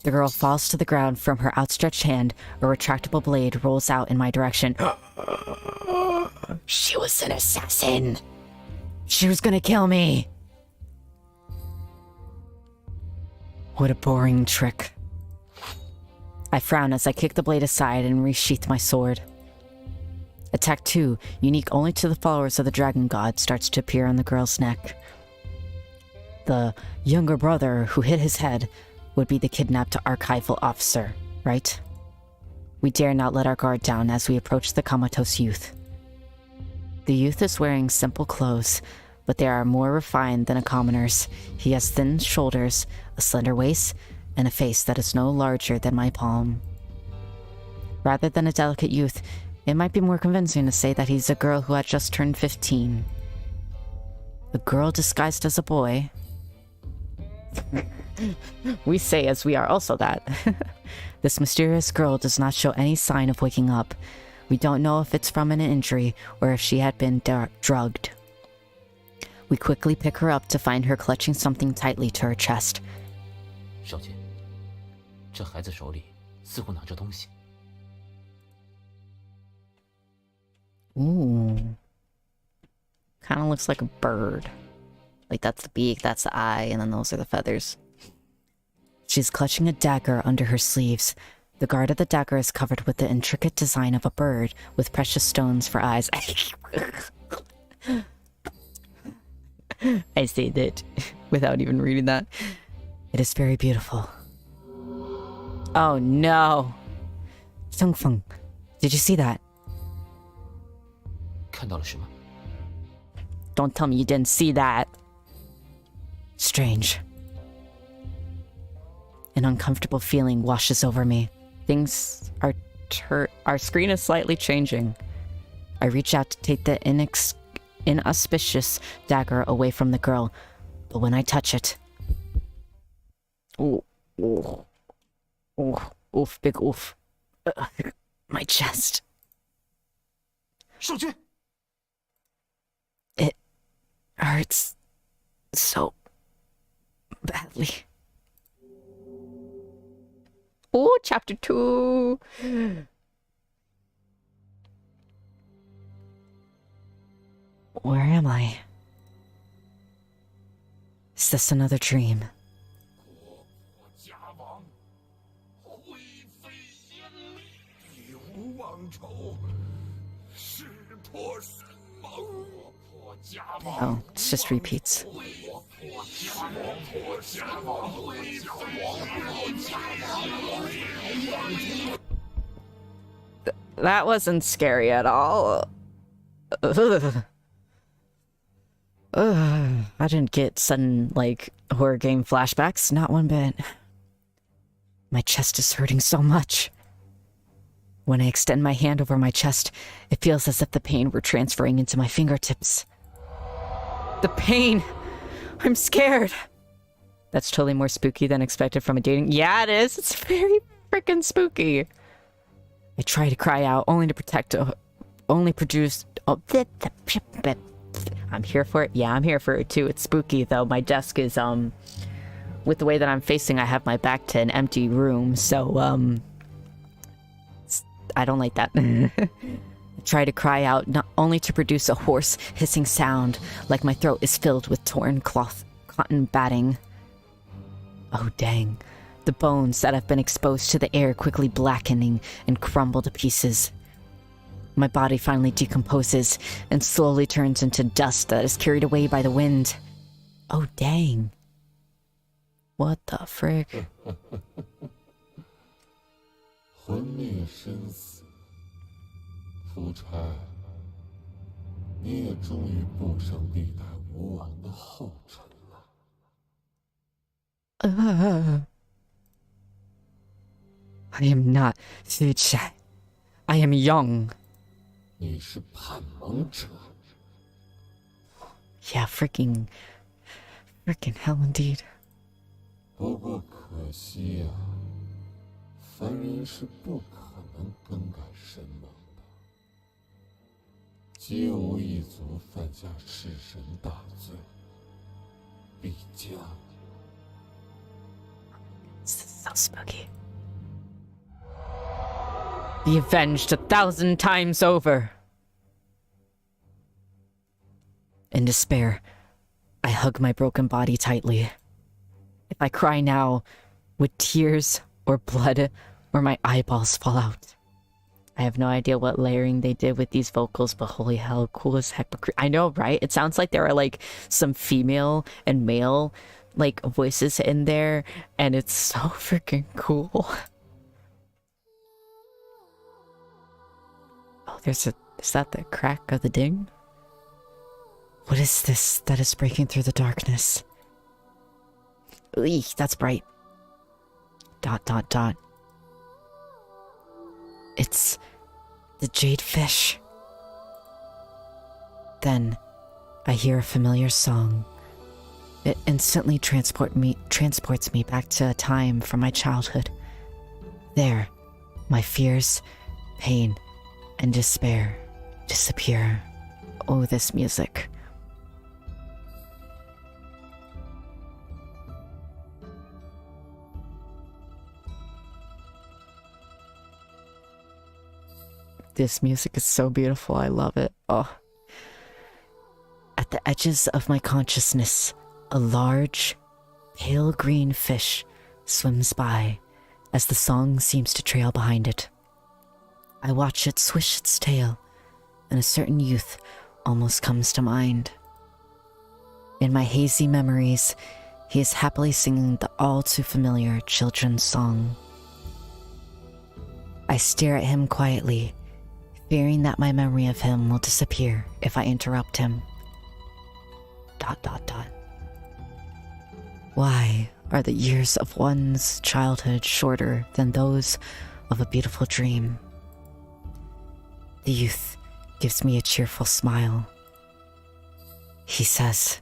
The girl falls to the ground. From her outstretched hand, a retractable blade rolls out in my direction. She was an assassin. She was gonna kill me. What a boring trick. I frown as I kick the blade aside and resheath my sword. Attack 2, unique only to the followers of the dragon god, starts to appear on the girl's neck. The younger brother who hit his head would be the kidnapped archival officer, right? We dare not let our guard down as we approach the comatose youth. The youth is wearing simple clothes, but they are more refined than a commoner's. He has thin shoulders, a slender waist, and a face that is no larger than my palm. Rather than a delicate youth, it might be more convincing to say that he's a girl who had just turned 15. A girl disguised as a boy. We say as we are also that. This mysterious girl does not show any sign of waking up. We don't know if it's from an injury or if she had been drugged. We quickly pick her up to find her clutching something tightly to her chest. 少姐，这孩子手里似乎拿着东西。 Ooh. Kind of looks like a bird. Like that's the beak, that's the eye, and then those are the feathers. She's clutching a dagger under her sleeves. The guard of the dagger is covered with the intricate design of a bird with precious stones for eyes. I said it without even reading that. It is very beautiful. Oh no! Changfeng, did you see that? 看到了什么？ Don't tell me you didn't see that. Strange. An uncomfortable feeling washes over me. Things are our screen is slightly changing. I reach out to take the inauspicious dagger away from the girl, but when I touch it... Ooh, ooh, ooh, oof, big oof. My chest. 少君 It hurts so badly. Oh, chapter 2. Where am I? Is this another dream? Oh, it's just repeats. That wasn't scary at all. Ugh. Ugh. I didn't get sudden, like, horror game flashbacks. Not one bit. My chest is hurting so much. When I extend my hand over my chest, it feels as if the pain were transferring into my fingertips. The pain! I'm scared! That's totally more spooky than expected from a dating... Yeah, it is! It's very freaking spooky! I try to cry out, only to produce... Oh, I'm here for it. Yeah, I'm here for it too. It's spooky, though. My desk is, with the way that I'm facing, I have my back to an empty room, so, I don't like that. I try to cry out, not only to produce a hoarse, hissing sound, like my throat is filled with torn cotton batting. Oh, dang. The bones that have been exposed to the air quickly blackening and crumble to pieces. My body finally decomposes and slowly turns into dust that is carried away by the wind. Oh, dang. What the frick? 魂灭生死，夫差，你也终于步上历代吴王的后尘了。I am not Fuchai. I am Yong. 你是叛盟者。Yeah, freaking hell indeed. 不过可惜啊，凡人是不可能更改神盟的。姬无一族犯下弑神大罪，必将。So spooky. Be avenged 1,000 times over. In despair, I hug my broken body tightly. If I cry now, would tears or blood or my eyeballs fall out? I have no idea what layering they did with these vocals, but holy hell, cool as heck. I know, right? It sounds like there are like some female and male like voices in there, and it's so freaking cool. Oh, is that the crack of the ding? What is this that is breaking through the darkness? Eek, that's bright. ... It's the jade fish. Then I hear a familiar song. It instantly transports me back to a time from my childhood. There, my fears, pain, and despair disappear. Oh, this music. This music is so beautiful. I love it. Oh. At the edges of my consciousness, a large, pale green fish swims by as the song seems to trail behind it. I watch it swish its tail, and a certain youth almost comes to mind. In my hazy memories, he is happily singing the all too familiar children's song. I stare at him quietly, fearing that my memory of him will disappear if I interrupt him. ... Why are the years of one's childhood shorter than those of a beautiful dream? The youth gives me a cheerful smile. He says,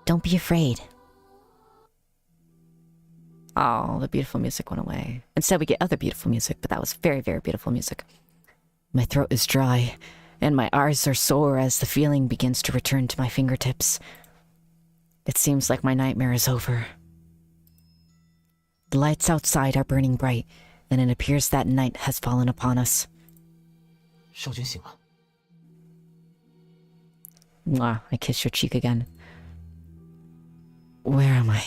"Don't be afraid." Oh, the beautiful music went away. Instead, we get other beautiful music, but that was very, very beautiful music. My throat is dry, and my eyes are sore as the feeling begins to return to my fingertips. It seems like my nightmare is over. The lights outside are burning bright, and it appears that night has fallen upon us. 少君醒了。 Mwah, I kiss your cheek again. Where am I?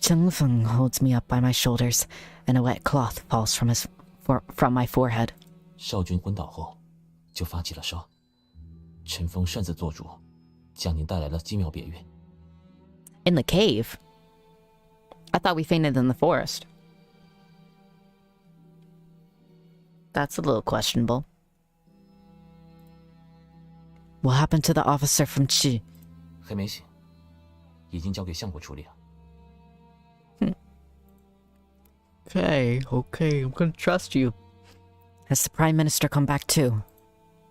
Cheng Feng holds me up by my shoulders, and a wet cloth falls from my forehead. 少君昏倒后，就发起了烧。陈峰擅自做主，将您带来了机妙别院。 In the cave? I thought we fainted in the forest. That's a little questionable. What happened to the officer from Chi? 还没醒，已经交给相国处理了。Okay, I'm gonna trust you. Has the Prime Minister come back too?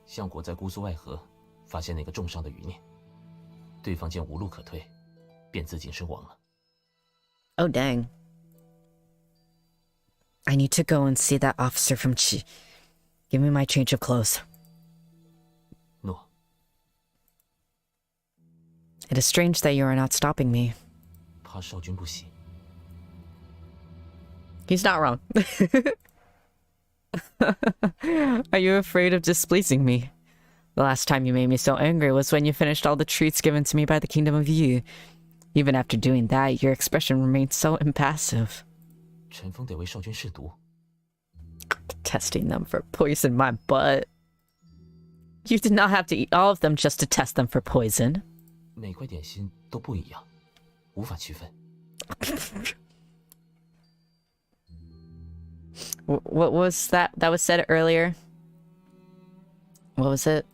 相国在姑苏外河发现那个重伤的余孽，对方见无路可退，便自尽身亡了。Oh dang. I need to go and see that officer from Chi. Give me my change of clothes. 诺。It is strange that you are not stopping me. 怕少君不喜。 He's not wrong. Are you afraid of displeasing me? The last time you made me so angry was when you finished all the treats given to me by the Kingdom of Yu. Even after doing that, your expression remained so impassive. 陈峰得为少君试毒。 Testing them for poison my butt. You did not have to eat all of them just to test them for poison. 每块点心都不一样，无法区分。What was that? That was said earlier. What was it?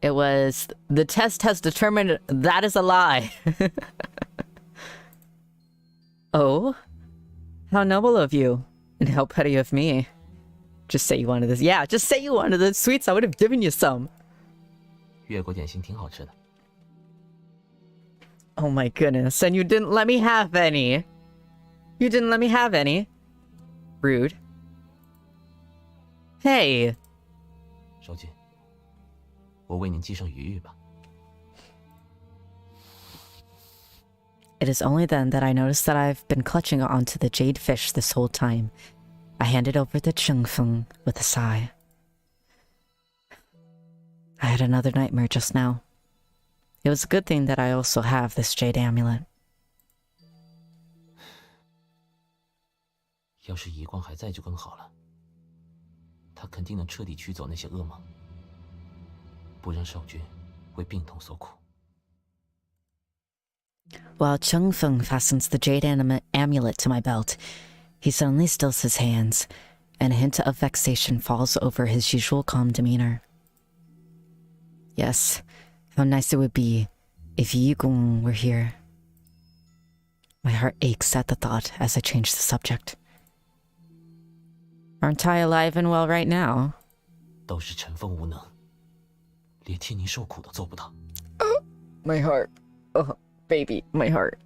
It was, the test has determined that is a lie. Oh? How noble of you. And how petty of me. Just say you wanted this. Yeah, just say you wanted the sweets. I would have given you some. 越国点心挺好吃的。 Oh my goodness. And you didn't let me have any. You didn't let me have any. Rude. Hey. 少君，我为您系上鱼玉吧。 It is only then that I notice that I've been clutching onto the jade fish this whole time. I hand it over to Chengfeng with a sigh. I had another nightmare just now. It was a good thing that I also have this jade amulet. 要是遗光还在就更好了，他肯定能彻底驱走那些恶魔，不让少君为病痛所苦。 While Chengfeng fastens the jade amulet to my belt, he suddenly stills his hands, and a hint of vexation falls over his usual calm demeanor. Yes, how nice it would be if Yong were here. My heart aches at the thought as I change the subject. Aren't I alive and well right now? 都是陈峰无能，连替您受苦都做不到。 My heart. Oh, baby, my heart.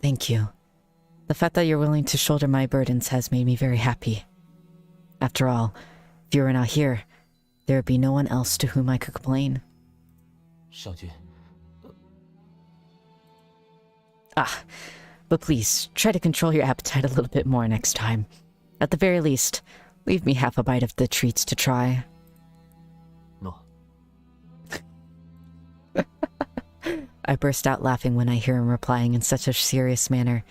Thank you. The fact that you're willing to shoulder my burdens has made me very happy. After all, if you were not here, there would be no one else to whom I could complain. 少君， But please, try to control your appetite a little bit more next time. At the very least, leave me half a bite of the treats to try. 诺。 I burst out laughing when I hear him replying in such a serious manner,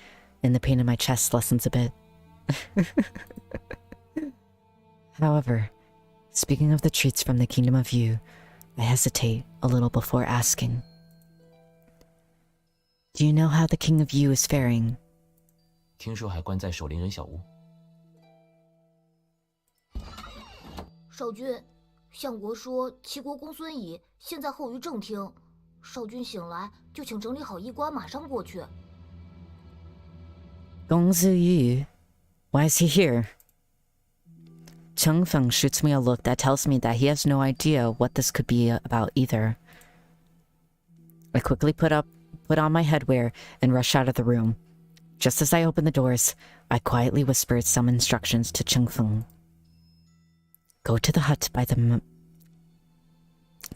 and the pain in my chest lessens a bit. However, speaking of the treats from the Kingdom of Yu, I hesitate a little before asking. Do you know how the King of Yu is faring? 听说还关在守灵人小屋。 少君，相国说齐国公孙乙现在候于正厅，少君醒来就请整理好衣冠，马上过去。 Gongzu Yu? Why is he here? Chengfeng shoots me a look that tells me that he has no idea what this could be about either. I quickly put on my headwear and rush out of the room. Just as I open the doors, I quietly whispered some instructions to Chengfeng. Go to the hut by the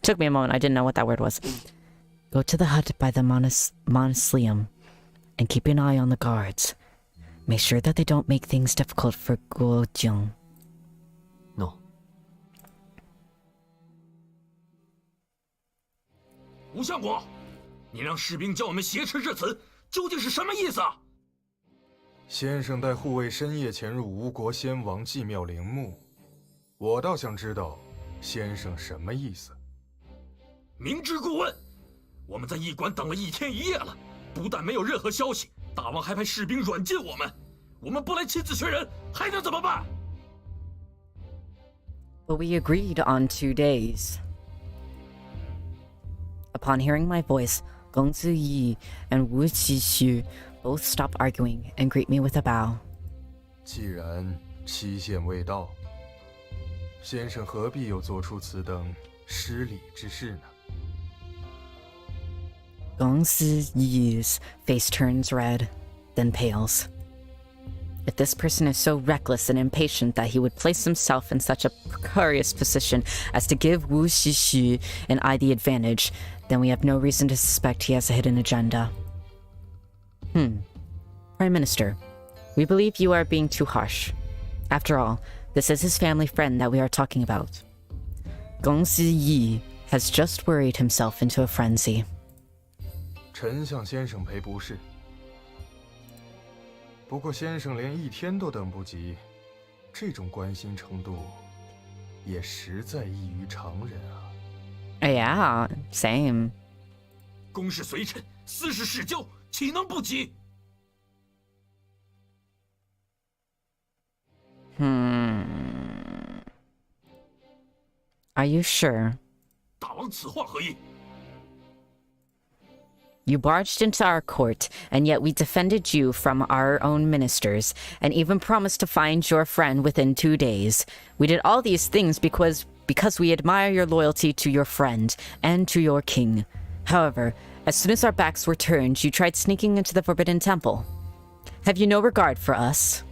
Took me a moment, I didn't know what that word was. Go to the hut by the mausoleum and keep an eye on the guards. Make sure that they don't make things difficult for Guojing. No. 吴相国，你让士兵叫我们挟持至此，究竟是什么意思啊？先生带护卫深夜潜入吴国先王祭庙陵墓，我倒想知道先生什么意思。明知故问，我们在驿馆等了1天1夜了，不但没有任何消息，大王还派士兵软禁我们，我们不来亲自确认，还能怎么办？ But we agreed on 2 days. Upon hearing my voice, Gong Ziyi and Wu Qixu both stop arguing and greet me with a bow. 既然期限未到，先生何必又做出此等失礼之事呢？ Gong Ziyi's face turns red, then pales. If this person is so reckless and impatient that he would place himself in such a precarious position as to give Wu Xixu and I the advantage, then we have no reason to suspect he has a hidden agenda. Prime Minister, we believe you are being too harsh. After all, this is his family friend that we are talking about. Gong Ziyi has just worried himself into a frenzy. 臣向先生赔不是。不过先生连1天都等不及，这种关心程度，也实在异于常人啊。Yeah, same. 公事随臣，私事事交，岂能不急？ Are you sure? 大王此话何意？ You barged into our court, and yet we defended you from our own ministers, and even promised to find your friend within 2 days. We did all these things because we admire your loyalty to your friend and to your king. However, as soon as our backs were turned, you tried sneaking into the Forbidden Temple. Have you no regard for us?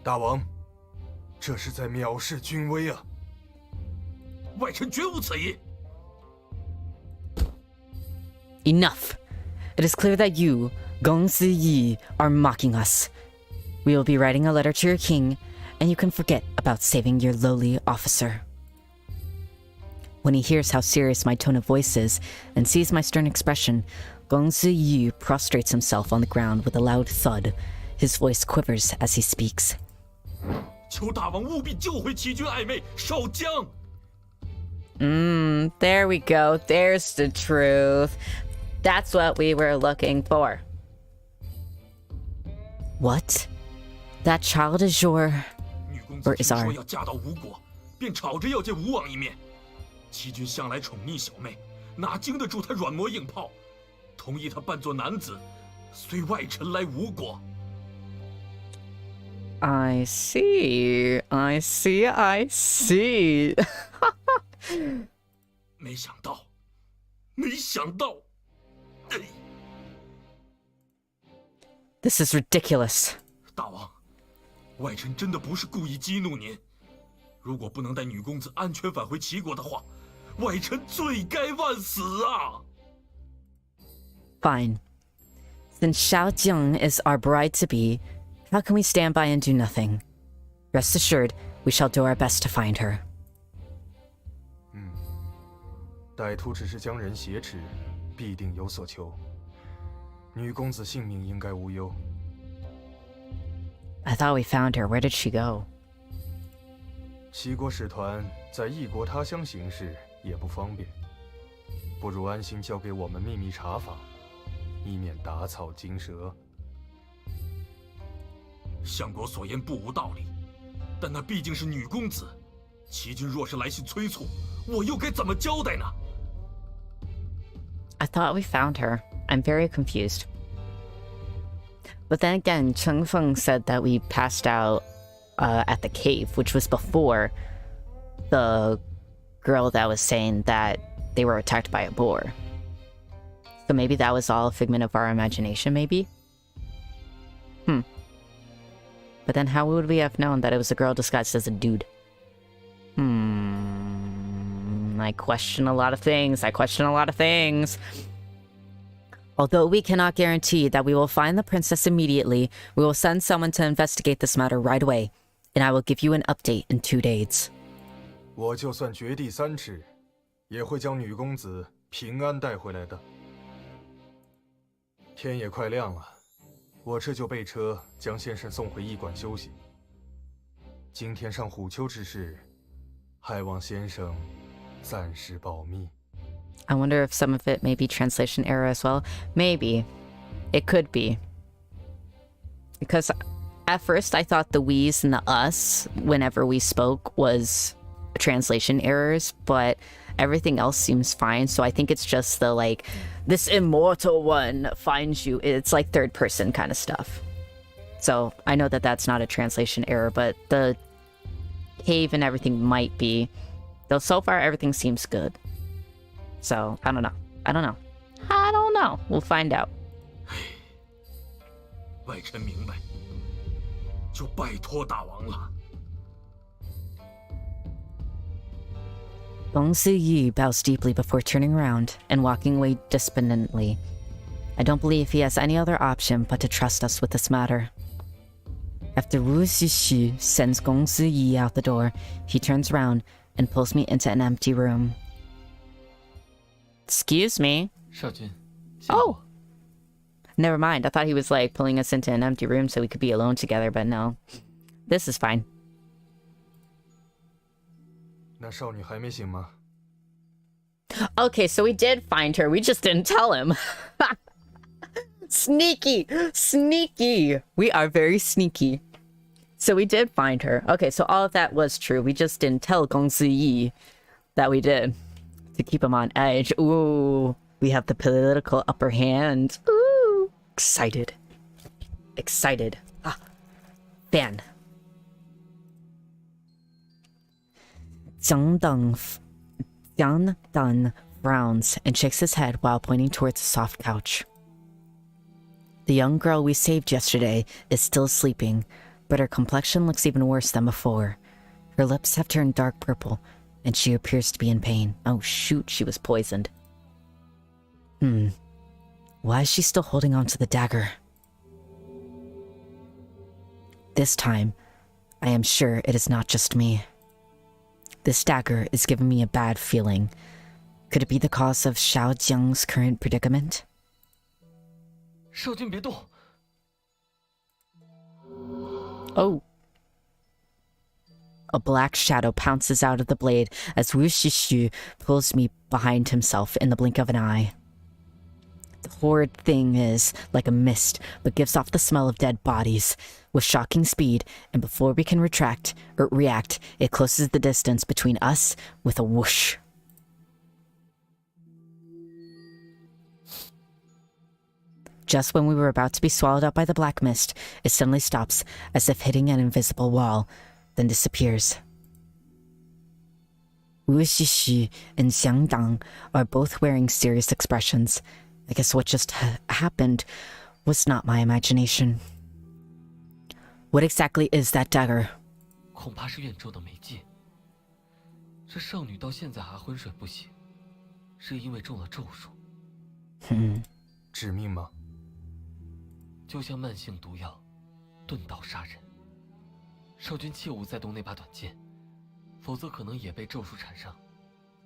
大王，这是在藐视君威啊！ 外臣绝无此意。 Enough! It is clear that you, Gong Ziyi, are mocking us. We will be writing a letter to your king, and you can forget about saving your lowly officer. When he hears how serious my tone of voice is, and sees my stern expression, Gong Ziyi prostrates himself on the ground with a loud thud. His voice quivers as he speaks. 求大王务必救回齐军爱妹，少将。 There we go. There's the truth. That's what we were looking for. What? That child is your... 女公子 Or 听 is our... 说要嫁到吴国，便吵着要见吴王一面。齐军向来宠溺小妹，哪经得住他软磨硬泡？同意他扮作男子，随外臣来吴国。 I see. I see. I see. 没想到，没想到！ This is ridiculous. 大王，外臣真的不是故意激怒您。如果不能带女公子安全返回齐国的话，外臣罪该万死啊！ Fine. Since Xiaojiang is our bride-to-be, how can we stand by and do nothing? Rest assured, we shall do our best to find her. 歹徒只是将人挟持，必定有所求。女公子性命应该无忧。 I thought we found her. Where did she go? 齐国使团在异国他乡行事也不方便，不如安心交给我们秘密查访，以免打草惊蛇。相国所言不无道理，但那毕竟是女公子，齐军若是来信催促，我又该怎么交代呢？ I thought we found her. I'm very confused. But then again, Cheng Feng said that we passed out at the cave, which was before the girl that was saying that they were attacked by a boar. So maybe that was all a figment of our imagination, maybe? But then how would we have known that it was a girl disguised as a dude? I question a lot of things. Although we cannot guarantee that we will find the princess immediately, we will send someone to investigate this matter right away, and I will give you an update in 2 days. 我就算掘地3尺，也会将女公子平安带回来的。天也快亮了，我这就备车将先生送回驿馆休息。今天上虎丘之事，还望先生暂时保密。 I wonder if some of it may be translation error as well. Maybe. It could be. Because at first I thought the we's and the us, whenever we spoke, was translation errors, but everything else seems fine. So I think it's just the like, this immortal one finds you. It's like third person kind of stuff. So I know that that's not a translation error, but the cave and everything might be. Though so far everything seems good. So I don't know. I don't know. We'll find out. 外臣明白，就拜托大王了。 Gong Yi bows deeply before turning around and walking away despondently. I don't believe he has any other option but to trust us with this matter. After Wu Xixu sends Gong Yi out the door, he turns around and pulls me into an empty room. Excuse me. 少君， Oh! Never mind. I thought he was like pulling us into an empty room so we could be alone together, but no. This is fine. 那少女还没醒吗？ Okay, so we did find her. We just didn't tell him. Sneaky! Sneaky! We are very sneaky. So we did find her. Okay, so all of that was true. We just didn't tell Gong Yi that we did. To keep him on edge. Ooh, we have the political upper hand. Ooh, excited. Excited. Ah, fan. Jiang Dan frowns and shakes his head while pointing towards a soft couch. The young girl we saved yesterday is still sleeping, but her complexion looks even worse than before. Her lips have turned dark purple, and she appears to be in pain. Oh shoot, she was poisoned. Why is she still holding on to the dagger? This time, I am sure it is not just me. This dagger is giving me a bad feeling. Could it be the cause of Xiao Jiang's current predicament? 少君别动！ Oh. A black shadow pounces out of the blade as Wu Xixu pulls me behind himself in the blink of an eye. The horrid thing is like a mist, but gives off the smell of dead bodies with shocking speed, and before we can react, it closes the distance between us with a whoosh. Just when we were about to be swallowed up by the black mist, it suddenly stops, as if hitting an invisible wall, then disappears. Wu Xixu and Xiang Dang are both wearing serious expressions. I guess what just happened was not my imagination. What exactly is that dagger? 恐怕是怨咒的媒介。这少女到现在还昏睡不醒，是因为中了咒术。致命吗？ 就像慢性毒药，钝刀杀人。少君切勿再动那把短剑，否则可能也被咒术缠上。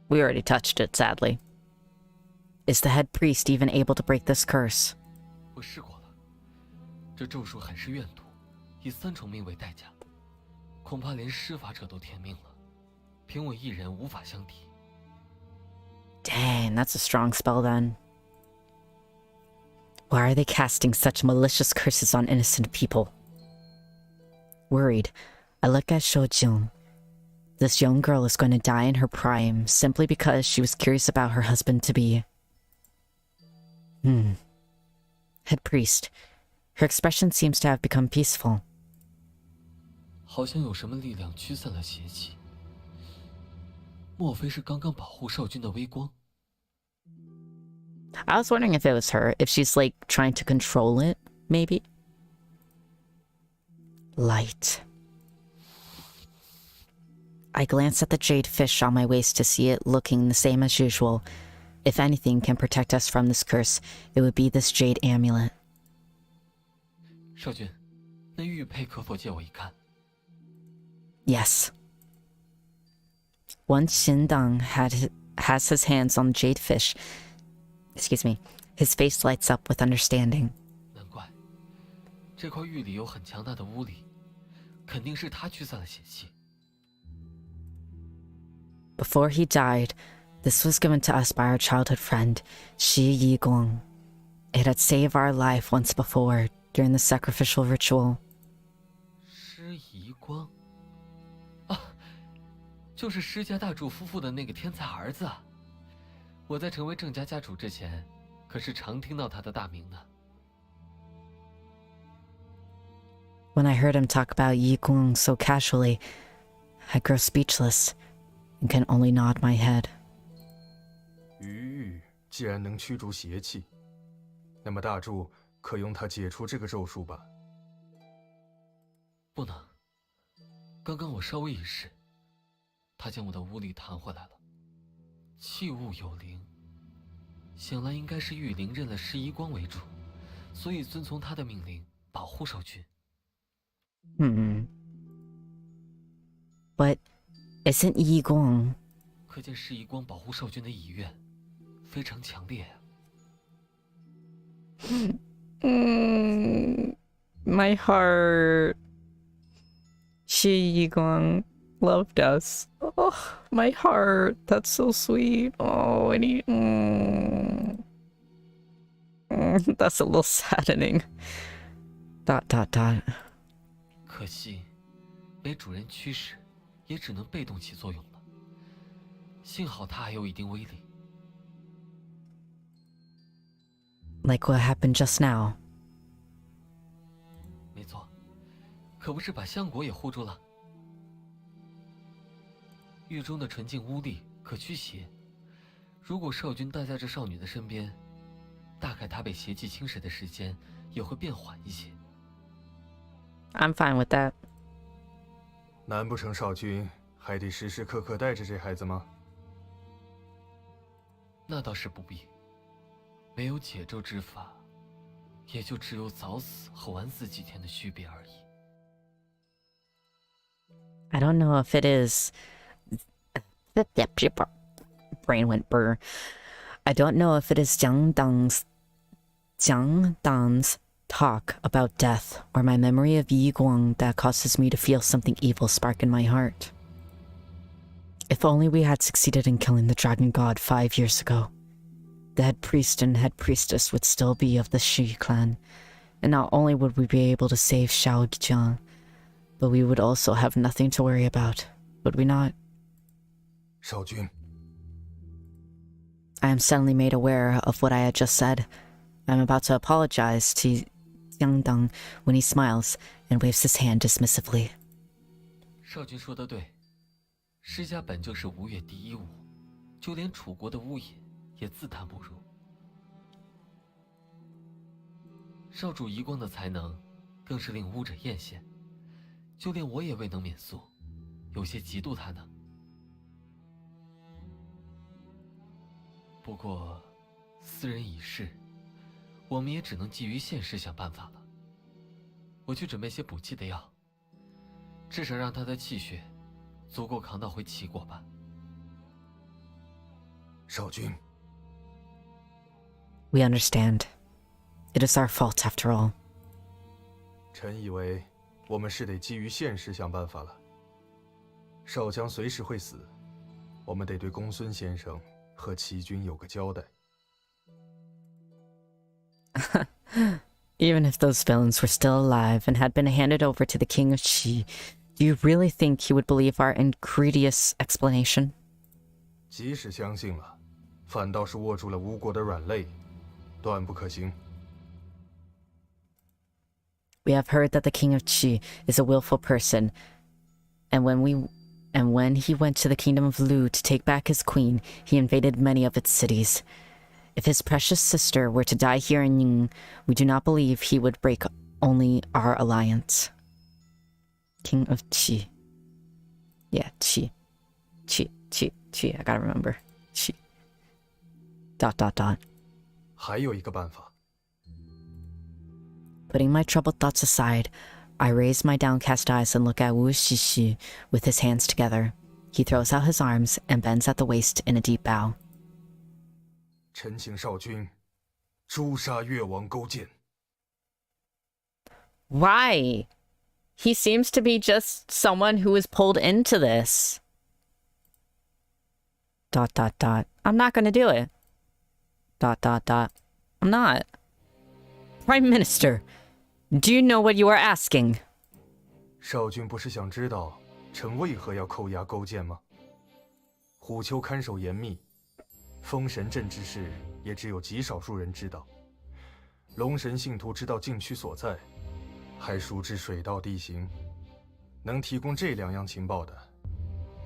We already touched it, sadly. Is the head priest even able to break this curse? 我试过了，这咒术很是怨毒，以3重命为代价，恐怕连施法者都天命了，凭我一人无法相敌。 Dang, that's a strong spell then. Why are they casting such malicious curses on innocent people? Worried, I look at Shoujun. This young girl is going to die in her prime simply because she was curious about her husband-to-be. Head priest. Her expression seems to have become peaceful. 好像有什么力量驱散了邪气。莫非是刚刚保护少君的微光？ I was wondering if it was her, if she's like trying to control it, maybe? Light. I glance at the jade fish on my waist to see it looking the same as usual. If anything can protect us from this curse, it would be this jade amulet. 少君，那玉佩可否借我一看？ Yes. Once Xindang has his hands on the jade fish, his face lights up with understanding. 难怪，这块玉里有很强大的巫力，肯定是他驱散了邪气。 Before he died, this was given to us by our childhood friend, Shi Yiguang. It had saved our life once before, during the sacrificial ritual. 施遗光，啊，就是施家大主夫妇的那个天才儿子啊！我在成为郑家家主之前，可是常听到他的大名呢。When I heard him talk about Yong so casually, I grow speechless and can only nod my head. 鱼既然能驱逐邪气，那么大柱可用它解除这个咒术吧？不能。刚刚我稍微一试，他将我的巫力弹回来了。器物有灵，想来应该是玉灵认了施一光为主，所以遵从他的命令保护少君。But isn't Yong? 可见施一光保护少君的意愿非常强烈啊。My heart. Yong loved us. Oh, my heart. That's so sweet. Oh, and he. That's a little saddening. ... 可惜，没主人驱使，也只能被动起作用了。幸好他还有一定威力。Like what happened just now. 没错，可不是把香果也护住了。狱中的纯净巫力可驱邪，如果少君待在这少女的身边，大概她被邪气侵蚀的时间也会变缓一些。I'm fine with that. 难不成少君还得时时刻刻带着这孩子吗？那倒是不必。没有解咒之法，也就只有早死和晚死几天的区别而已。I don't know if it is. Brain went burr. I don't know if it is Jiang Dan's talk about death or my memory of Yong that causes me to feel something evil spark in my heart. If only we had succeeded in killing the dragon god 5 years ago. The head priest and head priestess would still be of the Shi clan, and not only would we be able to save Xiaojiang, but we would also have nothing to worry about, would we not? 少君， I am suddenly made aware of what I had just said. I am about to apologize to Jiangdang when he smiles and waves his hand dismissively. 少君说得对，施家本就是吴越第一武，就连楚国的巫野也自叹不如。少主遗光的才能，更是令巫者艳羡，就连我也未能免俗，有些嫉妒他呢。不过，斯人已逝，我们也只能基于现实想办法了。我去准备些补气的药，至少让他的气血足够扛到回齐国吧。少君， We understand. It is our fault after all. 臣以为我们是得基于现实想办法了。少将随时会死，我们得对公孙先生和齐军有个交代。Even if those villains were still alive and had been handed over to the king of Qi, do you really think he would believe our incredulous explanation? 即使相信了，反倒是握住了吴国的软肋，断不可行。We have heard that the king of Qi is a willful person, and when he went to the kingdom of Lu to take back his queen, he invaded many of its cities. If his precious sister were to die here in Yong, we do not believe he would break only our alliance. King of Qi. Yeah, Qi. Qi. I gotta remember. Qi. ... 还有一个办法。 Putting my troubled thoughts aside, I raise my downcast eyes and look at Wu Shishi with his hands together. He throws out his arms and bends at the waist in a deep bow. 臣请少君诛杀越王勾践。 Why? He seems to be just someone who is pulled into this. ... I'm not gonna do it. ... I'm not. Prime Minister, do you know what you are asking? 少君不是想知道臣为何要扣押勾践吗？虎丘看守严密，封神阵之事也只有极少数人知道。龙神信徒知道禁区所在，还熟知水道地形，能提供这2样情报的，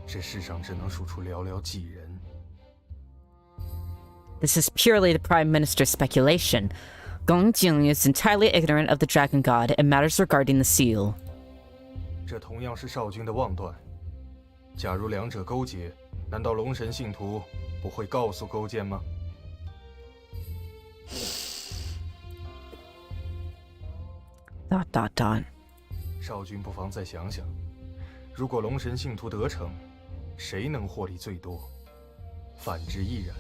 这世上只能数出寥寥几人。This is purely the Prime Minister's speculation. Gong Jing is entirely ignorant of the Dragon God and matters regarding the seal. 这同样是少君的妄断。假如两者勾结，难道龙神信徒不会告诉勾践吗？少君不妨再想想，如果龙神信徒得逞，谁能获利最多？反之亦然。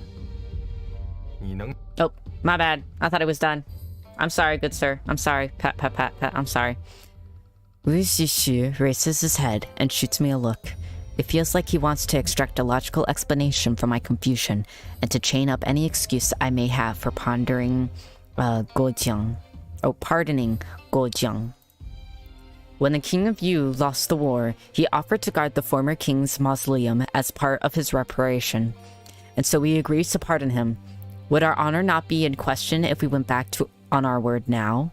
你能 Oh, my bad. I thought it was done. I'm sorry, good sir. I'm sorry. Pat. I'm sorry. Wu Zixu raises his head and shoots me a look. It feels like he wants to extract a logical explanation for my confusion and to chain up any excuse I may have for pardoning Guojiang. When the king of Yu lost the war, he offered to guard the former king's mausoleum as part of his reparation, and so we agreed to pardon him. Would our honor not be in question if we went back on our word now?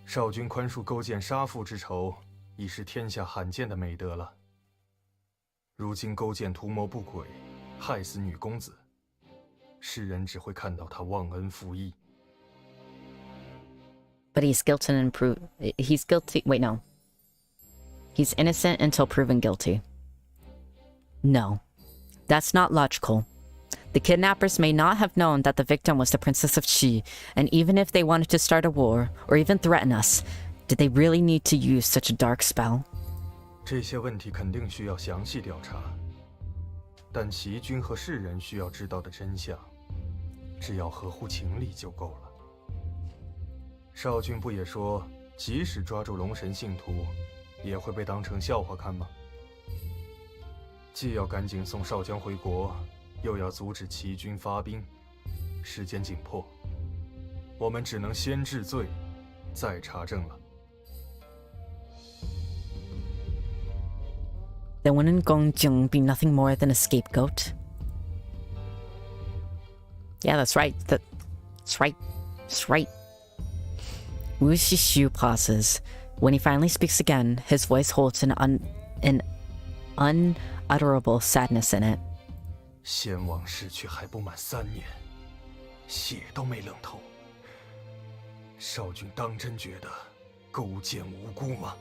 少君宽恕勾践杀父之仇，已是天下罕见的美德了。如今勾践图谋不轨，害死女公子，世人只会看到他忘恩负义。But he's guilty. Wait, no. He's innocent until proven guilty. No, that's not logical. The kidnappers may not have known that the victim was the Princess of Qi, and even if they wanted to start a war, or even threaten us, did they really need to use such a dark spell? 这些问题肯定需要详细调查，但齐军和世人需要知道的真相，只要合乎情理就够了。少君不也说，即使抓住龙神信徒，也会被当成笑话看吗？既要赶紧送少将回国，又要阻止齐军发兵，时间紧迫，我们只能先治罪，再查证了。Then wouldn't Gongjung be nothing more than a scapegoat? Yeah, that's right. That's right. Wu Zixu pauses. When he finally speaks again, his voice holds an unutterable sadness in it. 先王逝去还不满3年，血都没冷透。少君当真觉得勾践无辜吗？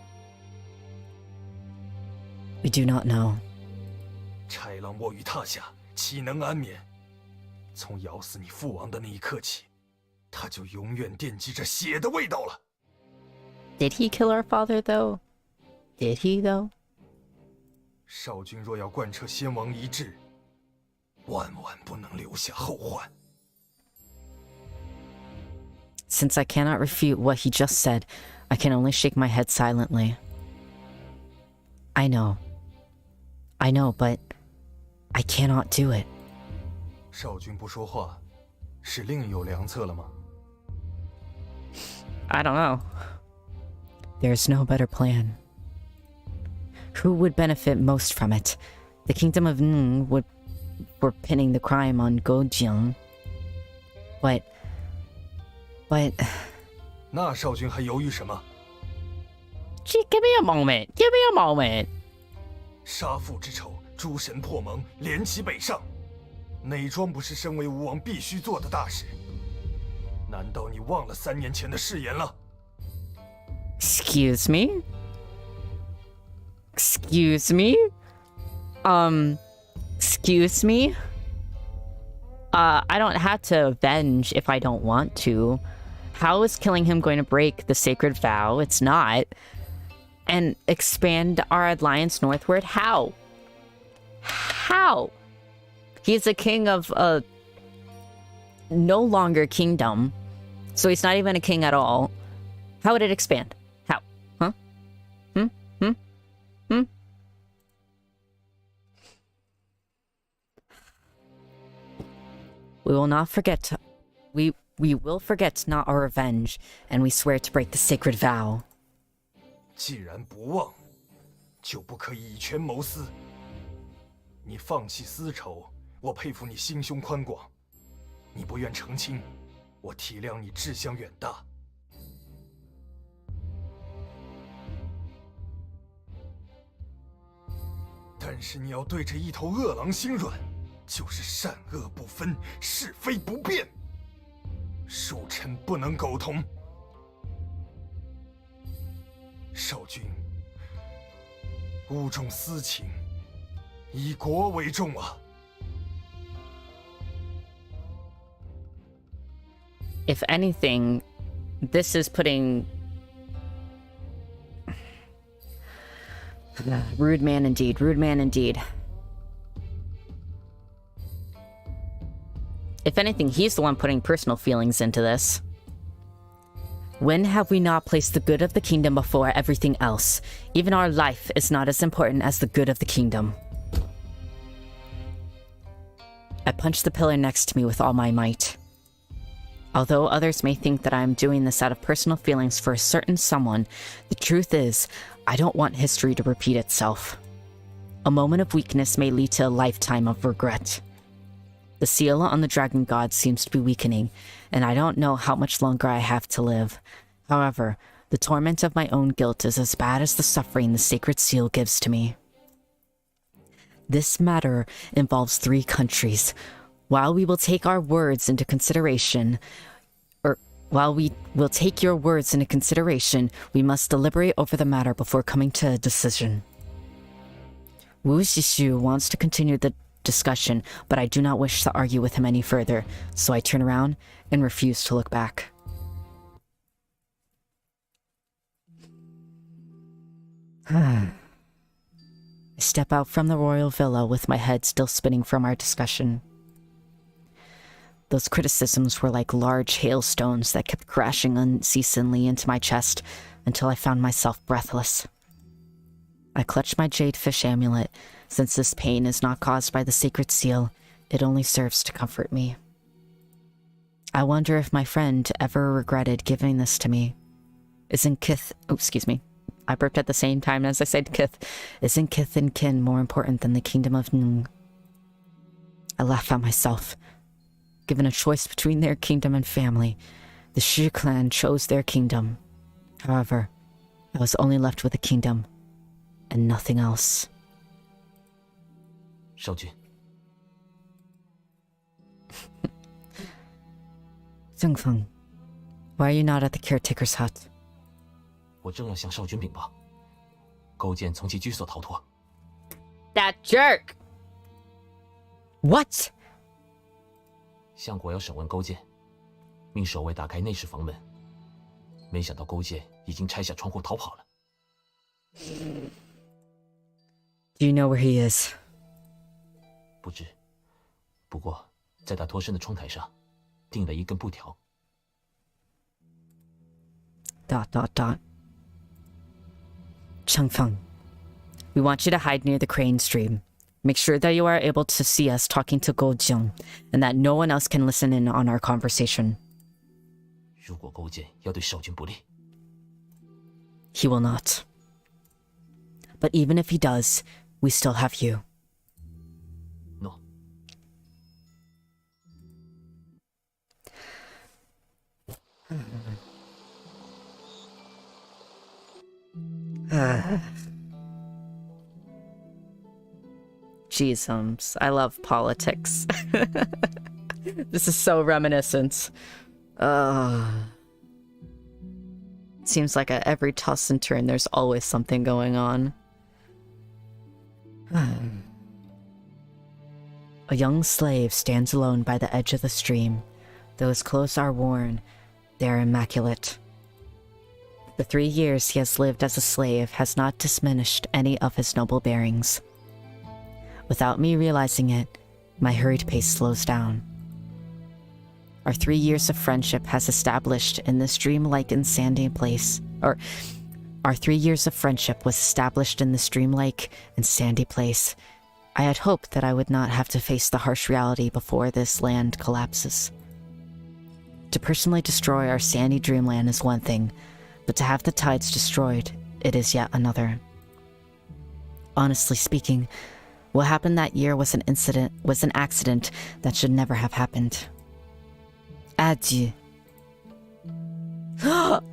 We do not know. 豺狼卧于榻下，岂能安眠？从咬死你父王的那一刻起，他就永远惦记着血的味道了。Did he kill our father, though? Did he, though? 少君若要贯彻先王遗志，万万不能留下后患。Since I cannot refute what he just said, I can only shake my head silently. I know, but I cannot do it. 少君不说话，是另有良策了吗？ I don't know. There's no better plan. Who would benefit most from it? The kingdom of Ng were pinning the crime on Gojiang. But... 那少君还犹豫什么？ Gee, give me a moment. 杀父之仇，诸神破盟，连其北上，哪桩不是身为吴王必须做的大事？难道你忘了3年前的誓言了？ Excuse me? Excuse me? I don't have to avenge if I don't want to. How is killing him going to break the sacred vow? It's not. And expand our alliance northward? How? How? He's a king of a no longer kingdom, so he's not even a king at all. How would it expand? How? Huh? We will not forget. We will forget not our revenge, and we swear to break the sacred vow. 既然不忘，就不可以以权谋私。你放弃私仇，我佩服你心胸宽广。你不愿成亲，我体谅你志向远大。但是你要对着一头饿狼心软，就是善恶不分，是非不辨。恕臣不能苟同。少君，勿重私情，以国为重啊。If anything, this is putting... Rude man indeed, rude man indeed. If anything, he's the one putting personal feelings into this. When have we not placed the good of the kingdom before everything else? Even our life is not as important as the good of the kingdom. I punched the pillar next to me with all my might. Although others may think that I am doing this out of personal feelings for a certain someone, the truth is, I don't want history to repeat itself. A moment of weakness may lead to a lifetime of regret. The seal on the dragon god seems to be weakening, and I don't know how much longer I have to live. However, the torment of my own guilt is as bad as the suffering the sacred seal gives to me. This matter involves 3 countries. While we will take our words into consideration, while we will take your words into consideration, we must deliberate over the matter before coming to a decision. Wu Xishu wants to continue the discussion, but I do not wish to argue with him any further, so I turn around and refuse to look back. I step out from the royal villa with my head still spinning from our discussion. Those criticisms were like large hailstones that kept crashing unceasingly into my chest until I found myself breathless. I clutched my jade fish amulet. Since this pain is not caused by the sacred seal, it only serves to comfort me. I wonder if my friend ever regretted giving this to me. Isn't kith... Oh, excuse me. I burped at the same time as I said kith. Isn't kith and kin more important than the kingdom of Yong? I laugh at myself. Given a choice between their kingdom and family, the Shi clan chose their kingdom. However, I was only left with a kingdom, and nothing else. 少君， Zhengfeng, why are you not at the caretaker's hut? 我正要向少君禀报，勾践从其居所逃脱。 That jerk! What? 相国要审问勾践，命守卫打开内室房门，没想到勾践已经拆下窗户逃跑了。Do you know where he is? 不知，不过在他脱身的窗台上钉了一根布条。Changfeng, we want you to hide near the crane stream. Make sure that you are able to see us talking to Gojiang, and that no one else can listen in on our conversation. 如果勾践要对少君不利， He will not. But even if he does, we still have you. No. Jeezums, I love politics. This is so reminiscent. Seems like at every toss and turn there's always something going on. A young slave stands alone by the edge of the stream. Though his clothes are worn, they are immaculate. The 3 years he has lived as a slave has not diminished any of his noble bearings. Without me realizing it, my hurried pace slows down. Our 3 years of friendship has established in this dreamlike and sandy place, or our 3 years of friendship was established in this dreamlike and sandy place. I had hoped that I would not have to face the harsh reality before this land collapses. To personally destroy our sandy dreamland is one thing, but to have the tides destroyed, it is yet another. Honestly speaking, What happened that year was an accident that should never have happened. Adieu.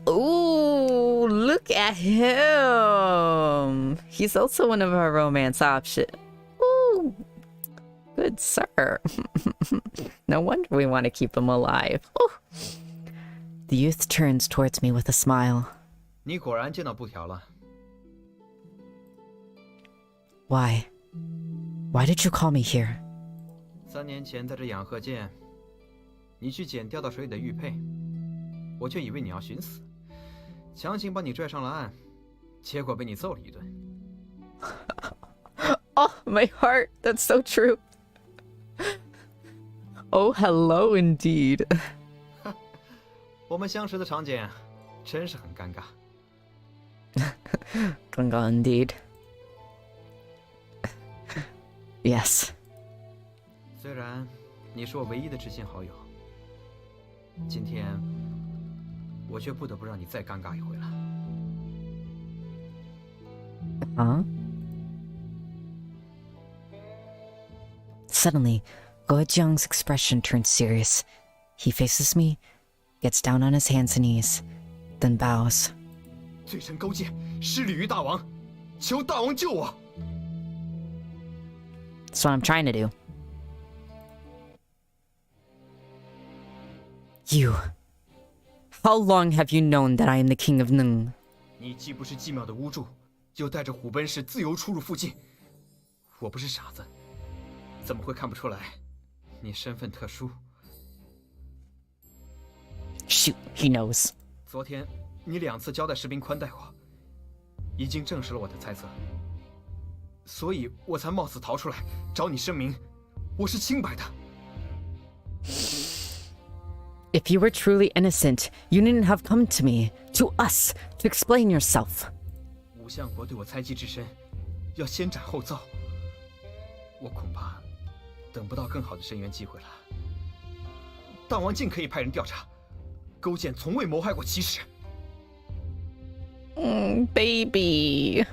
Ooh, look at him. He's also one of our romance options. Ooh, good sir. No wonder we want to keep him alive. Ooh. The youth turns towards me with a smile. 你果然见到布条了。 Why? Why did you call me here? 3年前在这养鹤剑，你去捡掉到水里的玉佩，我却以为你要寻死，强行把你拽上了岸，结果被你揍了一顿。Oh, my heart. That's so true. Oh, hello indeed. 我们相识的场景真是很尴尬。尴尬 indeed. Yes. 虽然你是我唯一的知心好友，今天我却不得不让你再尴尬一回了。Huh? Suddenly, Gojiang's expression turns serious. He faces me, gets down on his hands and knees, then bows. 罪臣勾践，失礼于大王，求大王救我！ That's what I'm trying to do. You. How long have you known that I am the king of Nung? 你既不是寂渺的巫祝，又带着虎贲氏自由出入附近。我不是傻子，怎么会看不出来？你身份特殊。Shoot, he knows. 昨天你2次交代士兵宽待我，已经证实了我的猜测。 所以我才冒死逃出来找你声明，我是清白的。If you were truly innocent, you needn't have come to me, to us, to explain yourself. 武相国对我猜忌至深，要先斩后奏。我恐怕等不到更好的伸冤机会了。大王尽可以派人调查，勾践从未谋害过骑士。Baby.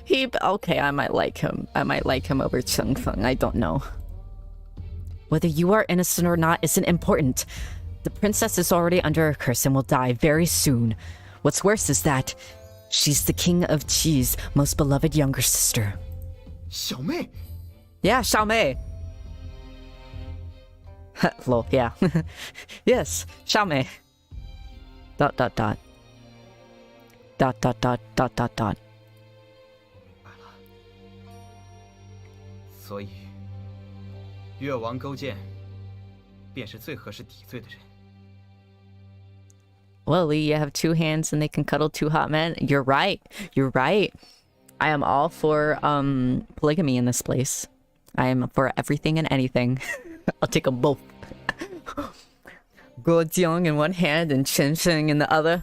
Okay, I might like him. I might like him over Chung Feng. I don't know. Whether you are innocent or not isn't important. The princess is already under a curse and will die very soon. What's worse is that she's the king of Qi's most beloved younger sister. 小妹 Yeah, Xiao Mei. Lol, yeah. Yes, Xiao Mei. ... ... 所以，越王勾践便是最合适抵罪的人。 Well, Lee, you have 2 hands and they can cuddle 2 hot men. You're right. You're right. I am all for polygamy in this place. I am for everything and anything. I'll take them both. Guojiang in one hand and Chen Sheng in the other.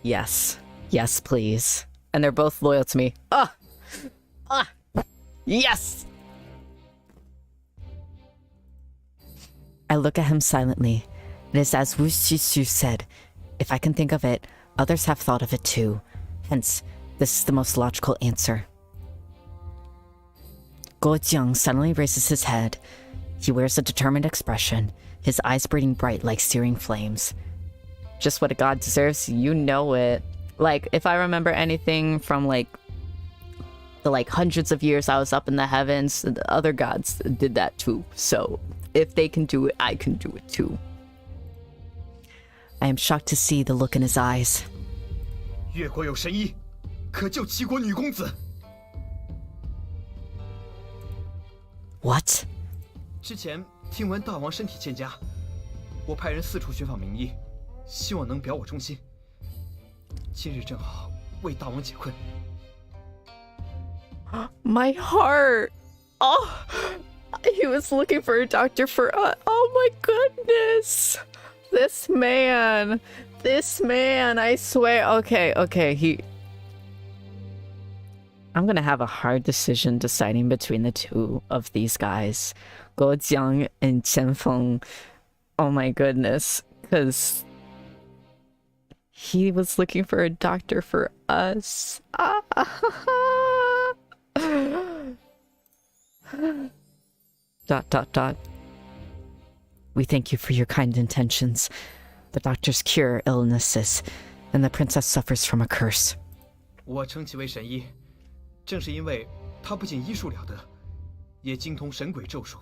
Yes. Yes, please. And they're both loyal to me. Ah! Ah! Yes! I look at him silently. It is as Wu Xu said. If I can think of it, others have thought of it too. Hence, this is the most logical answer. Guojiang suddenly raises his head. He wears a determined expression, his eyes burning bright like searing flames. Just what a god deserves, you know it. Like, if I remember anything from, like, the, like, hundreds of years I was up in the heavens, the other gods did that too. So, if they can do it, I can do it too. I am shocked to see the look in his eyes. 越国有神医，可救齐国女公子。 What? 之前听闻大王身体欠佳，我派人四处寻访名医，希望能表我忠心。今日正好为大王解困。 My heart. Oh, he was looking for a doctor for us. Oh my goodness. This man, I swear. Okay, I'm gonna have a hard decision deciding between the two of these guys, Guojiang and Chen Feng. Oh my goodness, because he was looking for a doctor for us. Dot dot dot. We thank you for your kind intentions. The doctors cure illnesses, and the princess suffers from a curse. 我称其为神医，正是因为他不仅医术了得，也精通神鬼咒术。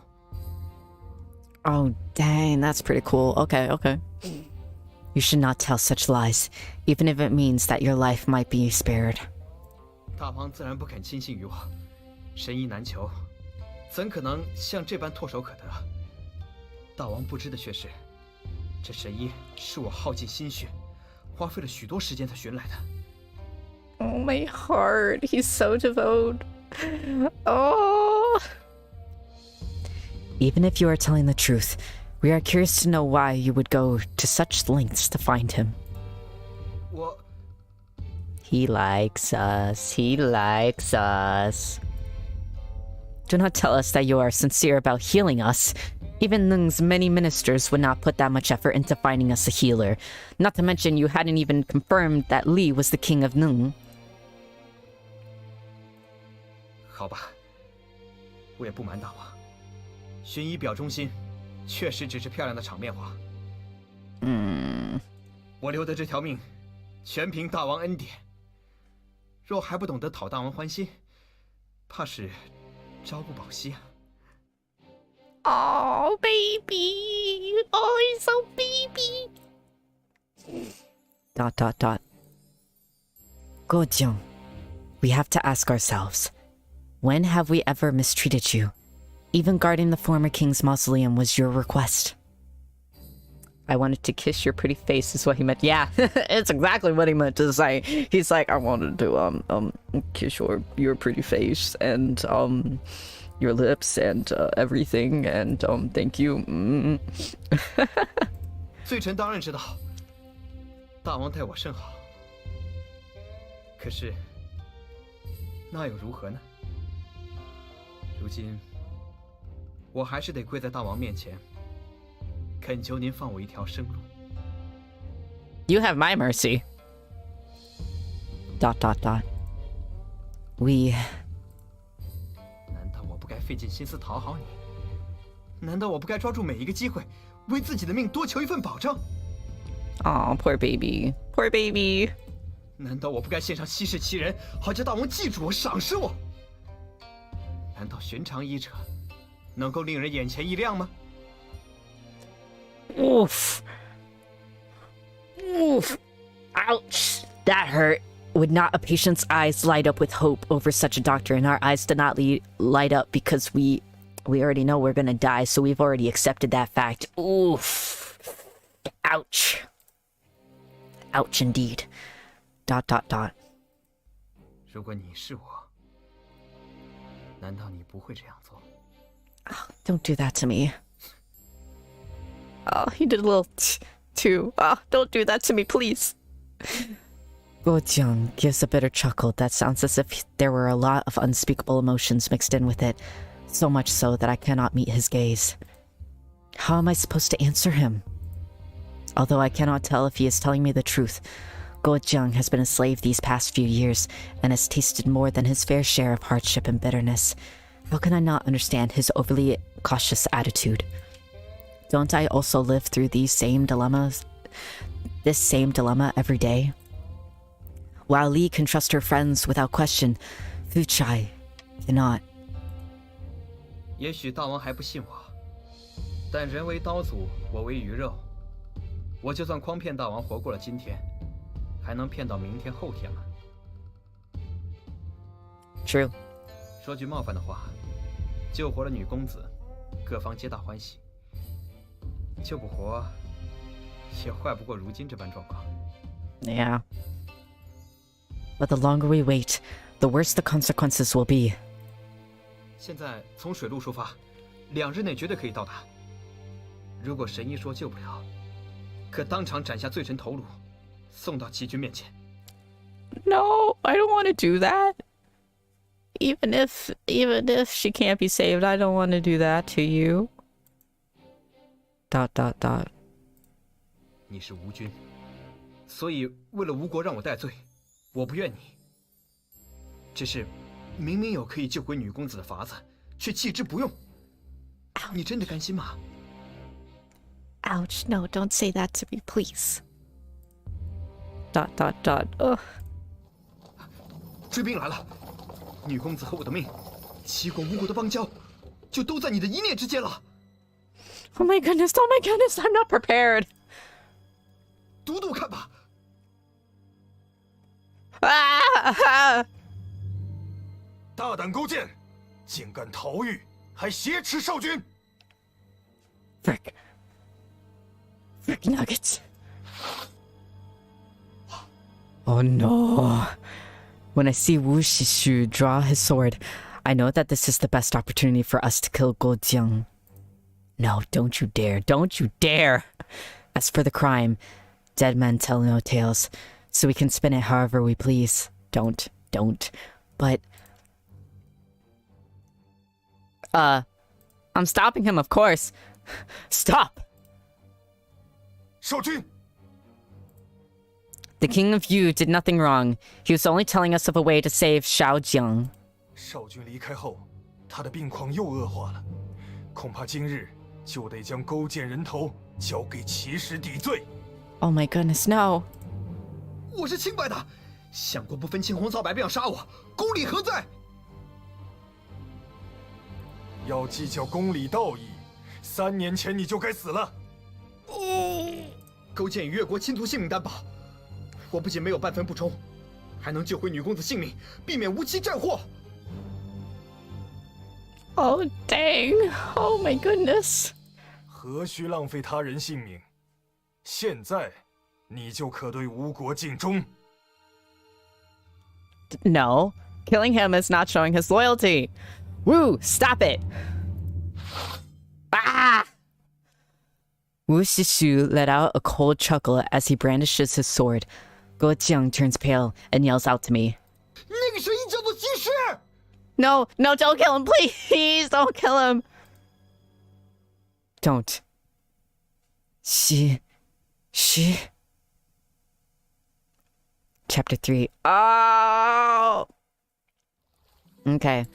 Oh, dang, that's pretty cool. Okay, okay. You should not tell such lies, even if it means that your life might be spared. 大王自然不肯轻信于我，神医难求，怎可能像这般唾手可得？大王不知的却是，这神医是我耗尽心血，花费了许多时间才寻来的。Oh, my heart. He's so devoted. Oh. Even if you are telling the truth, we are curious to know why you would go to such lengths to find him. 我 He likes us. He likes us. Do not tell us that you are sincere about healing us. Even Nung's many ministers would not put that much effort into finding us a healer. Not to mention you hadn't even confirmed that Li was the king of Nung. 好吧，我也不瞒大王，寻医表忠心，确实只是漂亮的场面话。我留得这条命，全凭大王恩典。若还不懂得讨大王欢心，怕是朝不保夕啊。Oh, baby. Oh, he's so baby. Dot, dot, dot. Gojong, we have to ask ourselves, when have we ever mistreated you? Even guarding the former king's mausoleum was your request. I wanted to kiss your pretty face is what he meant. Yeah, it's exactly what he meant to say. He's like, I wanted to kiss your pretty face and your lips and everything and thank you. 罪臣当然知道，大王待我甚好。可是，那又如何呢？如今，我还是得跪在大王面前，恳求您放我一条生路。You have my mercy. Dot, dot, dot. We... 难道我不该费尽心思讨好你？难道我不该抓住每一个机会，为自己的命多求一份保障？ Aw, poor baby. Poor baby. 难道我不该献上稀世奇人，好叫大王记住我、赏识我？难道寻常医者能够令人眼前一亮吗？ Oof. Oof. Ouch. That hurt. Would not a patient's eyes light up with hope over such a doctor? And our eyes did not light up because we already know we're gonna die, so we've already accepted that fact. Oof. Ouch. Ouch indeed. Dot, dot, dot. 如果你是我，难道你不会这样做？ Oh, don't do that to me. Oh, he did a little too. Oh, don't do that to me, please. Gojong gives a bitter chuckle that sounds as if there were a lot of unspeakable emotions mixed in with it, so much so that I cannot meet his gaze. How am I supposed to answer him? Although I cannot tell if he is telling me the truth, Gojong has been a slave these past few years and has tasted more than his fair share of hardship and bitterness. How can I not understand his overly cautious attitude? Don't I also live through this same dilemma every day? While Li can trust her friends without question, Fuchai cannot. 也许大王还不信我，但人为刀俎，我为鱼肉。我就算诓骗大王活过了今天，还能骗到明天后天吗？ True. 说句冒犯的话，救活了女公子，各方皆大欢喜；救不活，也坏不过如今这般状况。 Yeah. But the longer we wait, the worse the consequences will be. 现在从水路出发，2日内绝对可以到达。如果神医说救不了，可当场斩下罪臣头颅，送到齐军面前。 No, I don't want to do that. Even if she can't be saved, I don't want to do that to you. Dot, dot, dot. 你是吴君，所以为了吴国让我戴罪，我不怨你。只是，明明有可以救回女公子的法子，却弃之不用。你真的甘心吗？ Ouch, no, don't say that to me, please. ... Ugh. 追兵来了，女公子和我的命，齐国、吴国的邦交，就都在你的一念之间了。 Oh my goodness, oh my goodness, I'm not prepared. 赌赌看吧。 Ah! 大胆勾践，竟敢逃狱，还挟持少君！ Frick nuggets. Oh no. When I see Wu Shishu draw his sword, I know that this is the best opportunity for us to kill Guojiang. No, don't you dare. Don't you dare. As for the crime, dead men tell no tales, so we can spin it however we please. Don't. But... I'm stopping him, of course. Stop! 少君， The king of Yu did nothing wrong. He was only telling us of a way to save Xiaojiang. 少君离开后，他的病况又恶化了，恐怕今日就得将勾践人头交给骑士抵罪。 Oh my goodness, no. 我是清白的，相国不分青红皂白便要杀我，公理何在？ 要计较公理道义，3年前你就该死了。勾践以越国倾徒性命担保，我不仅没有半分不忠，还能救回女公子性命，避免无期战祸。 Oh dang. Oh my goodness. 何须浪费他人性命？现在，你就可对吴国尽忠。 No. Killing him is not showing his loyalty. Woo, stop it. Ah! Wu Shishu let out a cold chuckle as he brandishes his sword. Guojiang turns pale and yells out to me. 那个声音叫做击师。 No, don't kill him, please. Don't kill him. Don't. She. Chapter 3. Oh! Okay.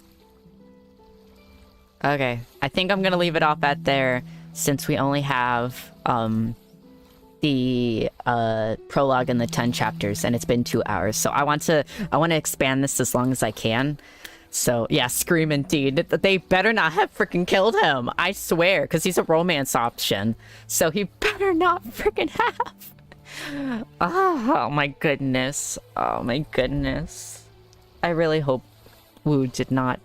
I think I'm gonna leave it off at there since we only have the prologue and the 10 chapters and it's been 2 hours. So I want to expand this as long as I can. So yeah, Scream indeed. They better not have freaking killed him. I swear, because he's a romance option. So he better not freaking have. Oh my goodness. Oh my goodness. I really hope Wu did not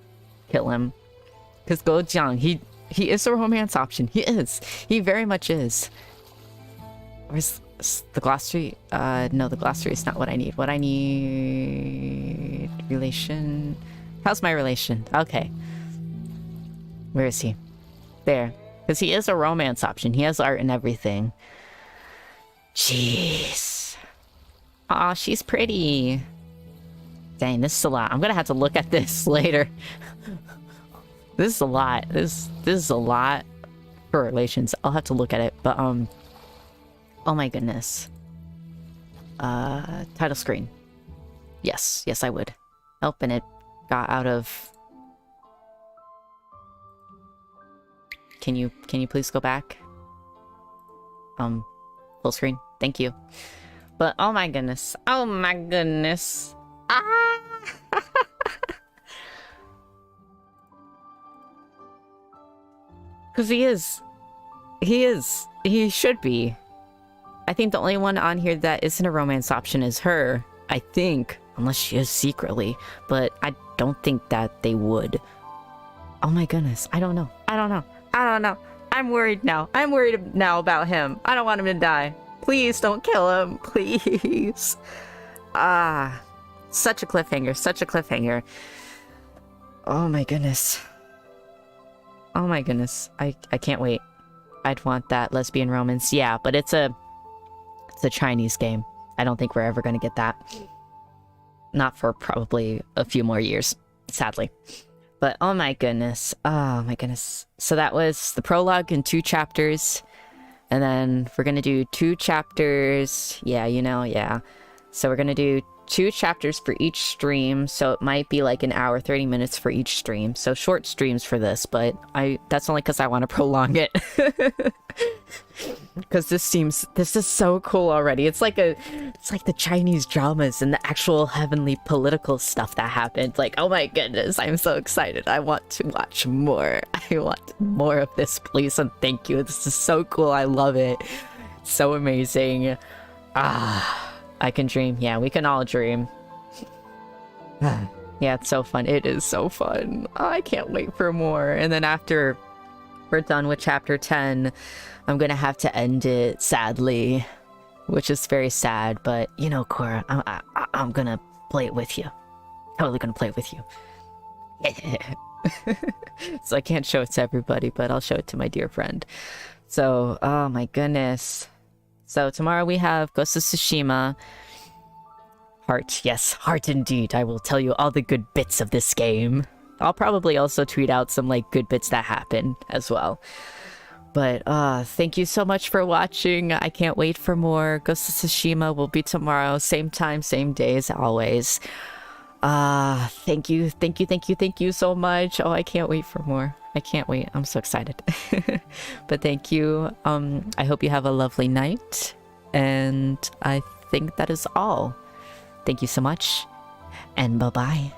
kill him. Because Guojiang, he is a romance option. He is. He very much is. Where's the glossary? No, the glossary is not what I need. What I need... Relation... How's my relation? Okay. Where is he? There. Because he is a romance option. He has art and everything. Jeez. Aw, she's pretty. Dang, this is a lot. I'm gonna have to look at this later. This is a lot. This is a lot for relations. I'll have to look at it. But, oh my goodness. Title screen. Yes, I would. Oh, and it got out of... Can you please go back? Full screen. Thank you. But oh my goodness. Oh my goodness. Ah! Because he should be. I think the only one on here that isn't a romance option is her. I think. Unless she is secretly. But I don't think that they would. Oh my goodness. I don't know. I'm worried now. I'm worried now about him. I don't want him to die. Please don't kill him. Please. Ah. Such a cliffhanger. Oh my goodness. Oh my goodness. I can't wait. I'd want that lesbian romance. Yeah, but it's a Chinese game. I don't think we're ever going to get that. Not for probably a few more years, sadly. But oh my goodness. Oh my goodness. So that was the prologue in 2 chapters. And then we're going to do 2 chapters. Yeah, yeah. So we're going to do 2 chapters for each stream, so it might be like an hour, 30 minutes for each stream. So short streams for this, but that's only because I want to prolong it. Because this is so cool already. It's like the Chinese dramas and the actual heavenly political stuff that happened. Like, oh my goodness, I'm so excited. I want to watch more. I want more of this, please, and thank you. This is so cool. I love it. It's so amazing. I can dream. Yeah, we can all dream. Yeah, it's so fun. It is so fun. I can't wait for more. And then after we're done with chapter 10, I'm gonna have to end it, sadly, which is very sad, but you know, Koro, I'm gonna play it with you. Totally gonna play it with you. So I can't show it to everybody, but I'll show it to my dear friend. So, oh my goodness. So tomorrow we have Ghost of Tsushima. Heart, yes, heart indeed. I will tell you all the good bits of this game. I'll probably also tweet out some like good bits that happen as well. But thank you so much for watching. I can't wait for more. Ghost of Tsushima will be tomorrow, same time, same day as always. Thank you so much. Oh, I can't wait for more. I can't wait. I'm so excited. But thank you. I hope you have a lovely night. And I think that is all. Thank you so much. And bye-bye.